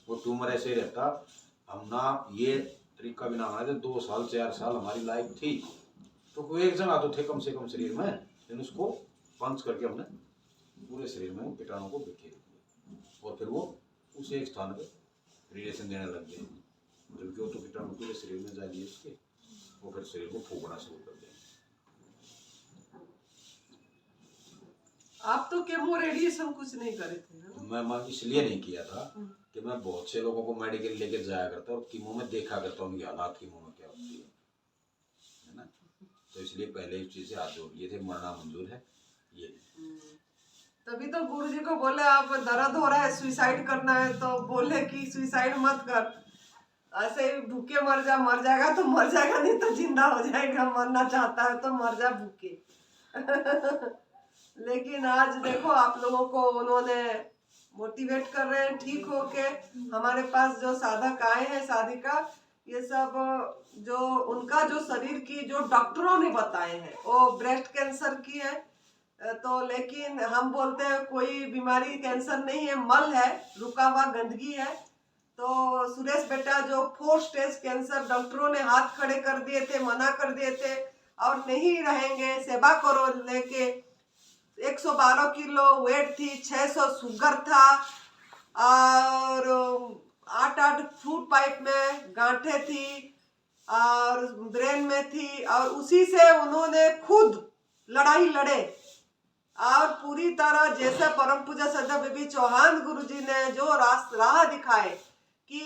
वो ट्यूमर ऐसे ही रहता, हम ना ये तरीका भी ना आना, 2 साल 4 साल हमारी लाइफ थी, तो वो एक जगह तो थे कम से कम शरीर में, लेकिन उसको पंच करके हमने पूरे शरीर में कीटाणु को बिखेर दिया, और फिर वो उस एक स्थान पे रेडिएशन देने लग गए, जबकि वो तो कीटाणु पूरे शरीर में जा दिए उसके, वो फिर शरीर को फूकना शुरू कर दिया। आप तो केमो रेडिएशन कुछ नहीं करे थे, है ना? मैं इसलिए नहीं किया था कि मैं बहुत से लोगों को मेडिकल लेके जाया करता और कीमो में देखा करता हूँ उनकी हालात कीमो में क्या होती है ना, तो इसलिए पहले इस चीज से हाथ जोड़ लिए थे, मरना मंजूर है ये। तभी तो गुरुजी को बोले आप दर्द हो रहा है सुसाइड करना है, तो बोले कि सुसाइड मत कर, ऐसे ही भूखे मर जाएगा तो मर जाएगा, नहीं तो जिंदा हो जाएगा, मरना चाहता है तो मर जा भूखे। लेकिन आज देखो आप लोगों को उन्होंने मोटिवेट कर रहे हैं, ठीक हो के हमारे पास जो साधक आए हैं शादी का, ये सब जो उनका जो शरीर की जो डॉक्टरों ने बताए हैं वो ब्रेस्ट कैंसर की है, तो लेकिन हम बोलते हैं कोई बीमारी कैंसर नहीं है, मल है, रुका हुआ गंदगी है। तो सुरेश बेटा जो 4 स्टेज कैंसर डॉक्टरों ने हाथ खड़े कर दिए थे, मना कर दिए थे, और नहीं रहेंगे, सेवा करो लेके, 112 किलो वेट थी, 600 शुगर था, और 8 फूड पाइप में गांठें थी, और ब्रेन में थी, और उसी से उन्होंने खुद लड़ाई लड़े, और पूरी तरह जैसे परम पूज्य श्रद्धा बेबी चौहान गुरुजी ने जो राह दिखाए कि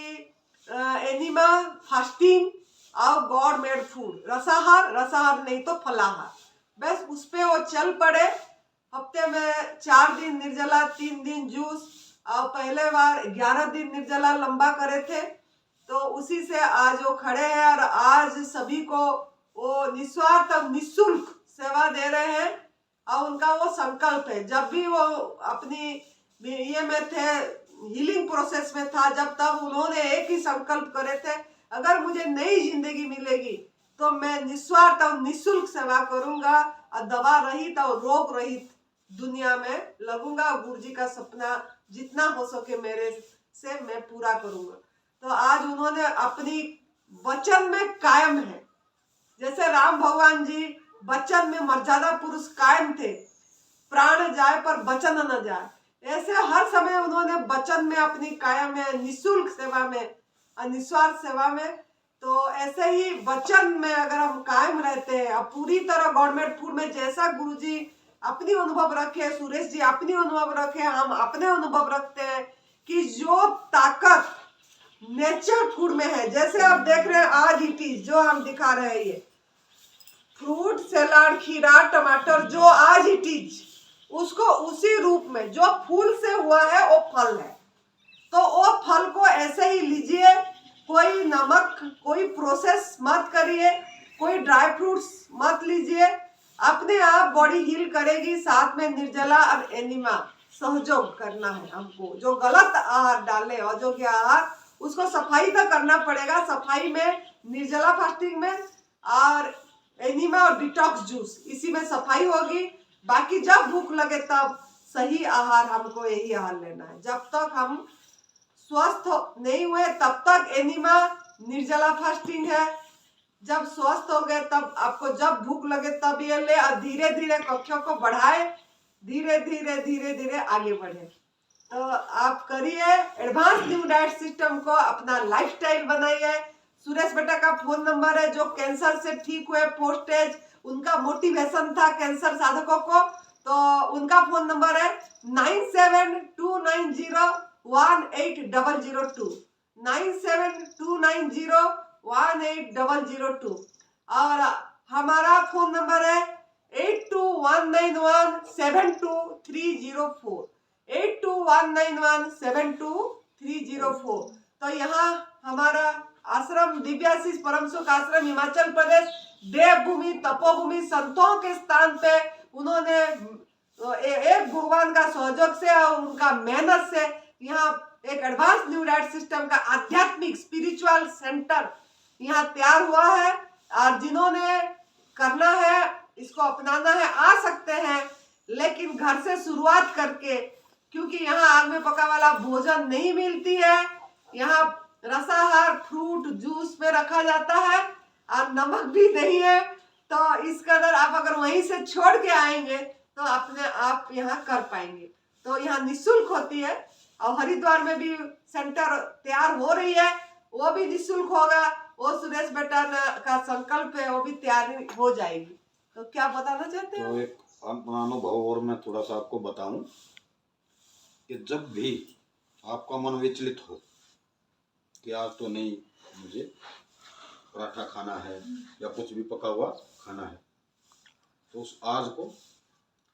एनिमा फास्टिंग और गॉड मेड फूड, रसाहार नहीं तो फलाहार, बस उस पे वो चल पड़े। हफ्ते में 4 दिन निर्जला, 3 दिन जूस, और पहले बार 11 दिन निर्जला लंबा करे थे, तो उसी से आज वो खड़े हैं, और आज सभी को वो निस्वार्थ और निःशुल्क सेवा दे रहे हैं, और उनका वो संकल्प है, जब भी वो अपनी ये में थे, हीलिंग प्रोसेस में था, जब तब उन्होंने एक ही संकल्प करे थे, अगर मुझे नई जिंदगी मिलेगी तो मैं निस्वार्थ और निःशुल्क सेवा करूंगा, और दवा रहित और रोग रहित दुनिया में लगूंगा, गुरुजी का सपना जितना हो सके मेरे से मैं पूरा करूंगा। तो आज उन्होंने अपनी वचन में कायम है, जैसे राम भगवान जी वचन में मर्यादा पुरुष कायम थे, प्राण जाए पर वचन न जाए, ऐसे हर समय उन्होंने वचन में अपनी कायम है, निःशुल्क सेवा में और निस्वार्थ सेवा में। तो ऐसे ही वचन में अगर हम कायम रहते हैं, अब पूरी तरह गवर्नमेंट फूड में जैसा गुरुजी अपनी अनुभव रखे, सुरेश जी अपनी अनुभव रखे, हम अपने अनुभव रखते हैं कि जो ताकत नेचर फूड में है, जैसे आप देख रहे हैं आज इट इज जो हम दिखा रहे हैं, ये फ्रूट सलाद, खीरा, टमाटर, जो आज इट इज उसको उसी रूप में जो फूल से हुआ है वो फल है। तो वो फल को ऐसे ही लीजिए, कोई नमक, कोई प्रोसेस मत करिए, कोई ड्राई फ्रूट्स मत लीजिए, अपने आप बॉडी हील करेगी। साथ में निर्जला और एनिमा सहयोग करना है हमको। जो गलत आहार डाले, अयोग्य आहार, उसको सफाई तो करना पड़ेगा। सफाई में निर्जला फास्टिंग में और एनिमा और डिटॉक्स जूस, इसी में सफाई होगी। बाकी जब भूख लगे तब सही आहार, हमको यही आहार लेना है। जब तक हम स्वस्थ नहीं हुए तब तक एनिमा निर्जला फास्टिंग है। जब स्वस्थ हो गए तब आपको जब भूख लगे तब ये ले, और धीरे धीरे कक्षों को बढ़ाए, धीरे धीरे धीरे धीरे आगे बढ़े। तो आप करिए, एडवांस न्यू डाइट सिस्टम को अपना लाइफस्टाइल बनाइए। सुरेश बेटा का फोन नंबर है, जो कैंसर से ठीक हुए पोस्ट एज, उनका मोटिवेशन था कैंसर साधकों को, तो उनका फोन नंबर है 9729018002, 9729018002। और हमारा फोन नंबर है 8219172304, 8219172304। तो यहाँ हमारा आश्रम दिव्याशीष परम सुख आश्रम हिमाचल प्रदेश, देवभूमि, तपोभूमि, संतों के स्थान पे उन्होंने एक भगवान का सहयोग से और उनका मेहनत से यहाँ एक एडवांस न्यू डाइट सिस्टम का आध्यात्मिक स्पिरिचुअल सेंटर यहाँ तैयार हुआ है। और जिन्होंने करना है, इसको अपनाना है, आ सकते हैं, लेकिन घर से शुरुआत करके, क्योंकि यहाँ आग में पका वाला भोजन नहीं मिलती है। यहाँ रसाहार फ्रूट जूस में रखा जाता है और नमक भी नहीं है। तो इस कदर आप अगर वहीं से छोड़ के आएंगे तो अपने आप यहाँ कर पाएंगे। तो यहाँ निःशुल्क होती है, और हरिद्वार में भी सेंटर तैयार हो रही है, वो भी निःशुल्क होगा। वो सुरेश बेटा का संकल्प है, वो भी तैयार हो जाएगी। तो क्या बताना चाहते हैं? तो एक अपना अनुभव और मैं थोड़ा सा आपको बताऊं कि जब भी आपका मन विचलित हो कि आज तो नहीं, मुझे पराठा खाना है या कुछ भी पका हुआ खाना है, तो उस आज को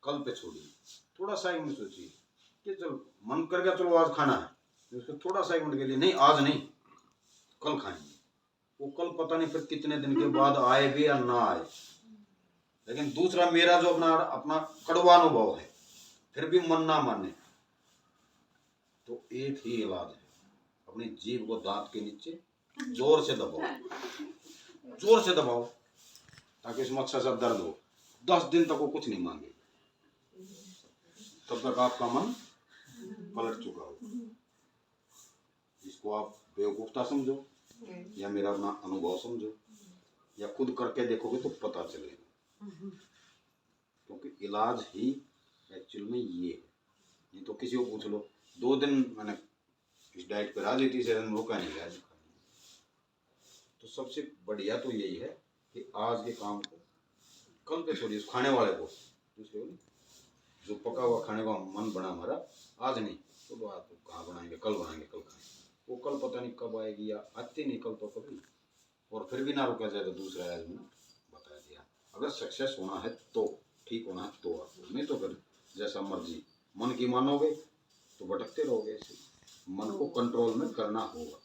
कल पे छोड़िए। थोड़ा सा एक मिनट सोचिए कि चलो मन कर गया, चलो आज खाना है, उसको थोड़ा सा एक मिनट के लिए, नहीं आज नहीं, कल खाएंगे। वो कल पता नहीं फिर कितने दिन के बाद आए भी या ना आए। लेकिन दूसरा मेरा जो अपना कड़वा अनुभव है, फिर भी मन ना माने, तो एक ही इलाज है, अपनी जीभ को दांत के नीचे जोर से दबाओ, जोर से दबाओ, ताकि इसमें अच्छा सा दर्द हो। 10 दिन तक वो कुछ नहीं मांगे, तब तक आपका मन पलट चुका हो। इसको आप बेवकूफता समझो या मेरा अपना अनुभव समझो, या खुद करके देखोगे तो पता चलेगा। क्योंकि इलाज ही एक्चुअल में ये है। नहीं तो किसी को पूछ लो, 2 दिन मैंने इस डाइट पर आ, तीसरे दिन रोका नहीं गया। तो सबसे बढ़िया तो यही है कि आज के काम को कल पे छोड़िए। खाने वाले को दूसरे को, जो पका हुआ खाने का मन बना हमारा, आज नहीं तो आज तो कहाँ बनाएंगे, कल बनाएंगे, कल खाएंगे। वो कल पता नहीं कब आएगी, या आती नहीं कल तो कभी, और फिर भी ना रुका जाए तो दूसरा आज मैंने बता दिया। अगर सक्सेस होना है तो, ठीक होना है तो आपको, नहीं तो फिर जैसा मर्जी मन की मानोगे तो भटकते रहोगे। ऐसे मन को कंट्रोल में करना होगा,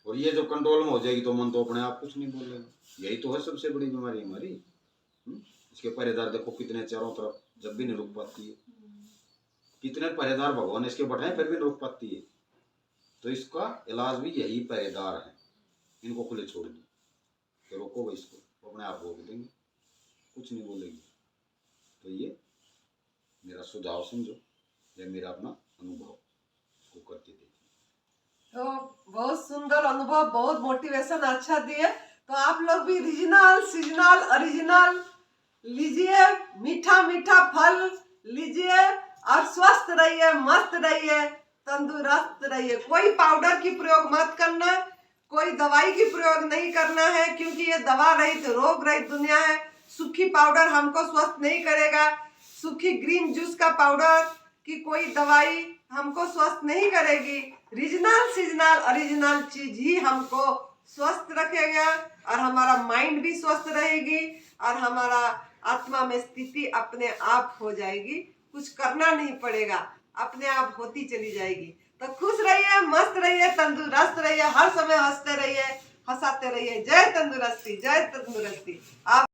और ये जब कंट्रोल में हो जाएगी तो मन तो अपने आप कुछ नहीं बोलेगा। यही तो है सबसे बड़ी बीमारी हमारी। इसके पहरेदार देखो कितने चारों तरफ, जब भी नहीं रुक पाती है। कितने पहरेदार भगवान इसके बैठाए फिर भी नहीं रुक पाती है। तो इसका इलाज भी यही पहरेदार है, इनको खुले छोड़ दो, तो रोको इसको, अपने आप रोक देंगे, कुछ नहीं बोलेगी। तो ये मेरा सुझाव समझो, या मेरा अपना अनुभव, इसको करके देखिए। तो बहुत सुंदर अनुभव, बहुत मोटिवेशन अच्छा दिए। तो आप लोग भी रीजनल, सीजनल, ओरिजिनल लीजिए, मीठा मीठा फल लीजिए और स्वस्थ रहिए, मस्त रहिए, तंदुरुस्त रहिए। कोई पाउडर की प्रयोग मत करना, कोई दवाई की प्रयोग नहीं करना है, क्योंकि ये दवा रहित, रोग रहित दुनिया है। सूखी पाउडर हमको स्वस्थ नहीं करेगा। सूखी ग्रीन जूस का पाउडर की कोई दवाई हमको स्वस्थ नहीं करेगी। रीजनल सीजनल ओरिजिनल चीज ही हमको स्वस्थ रखेगा और हमारा माइंड भी स्वस्थ रहेगी और हमारा आत्मा में स्थिति अपने आप हो जाएगी। कुछ करना नहीं पड़ेगा, अपने आप होती चली जाएगी। तो खुश रहिए, मस्त रहिए, तंदुरुस्त रहिए, हर समय हंसते रहिए, हंसाते रहिए। जय तंदुरुस्ती, जय तंदुरुस्ती। आप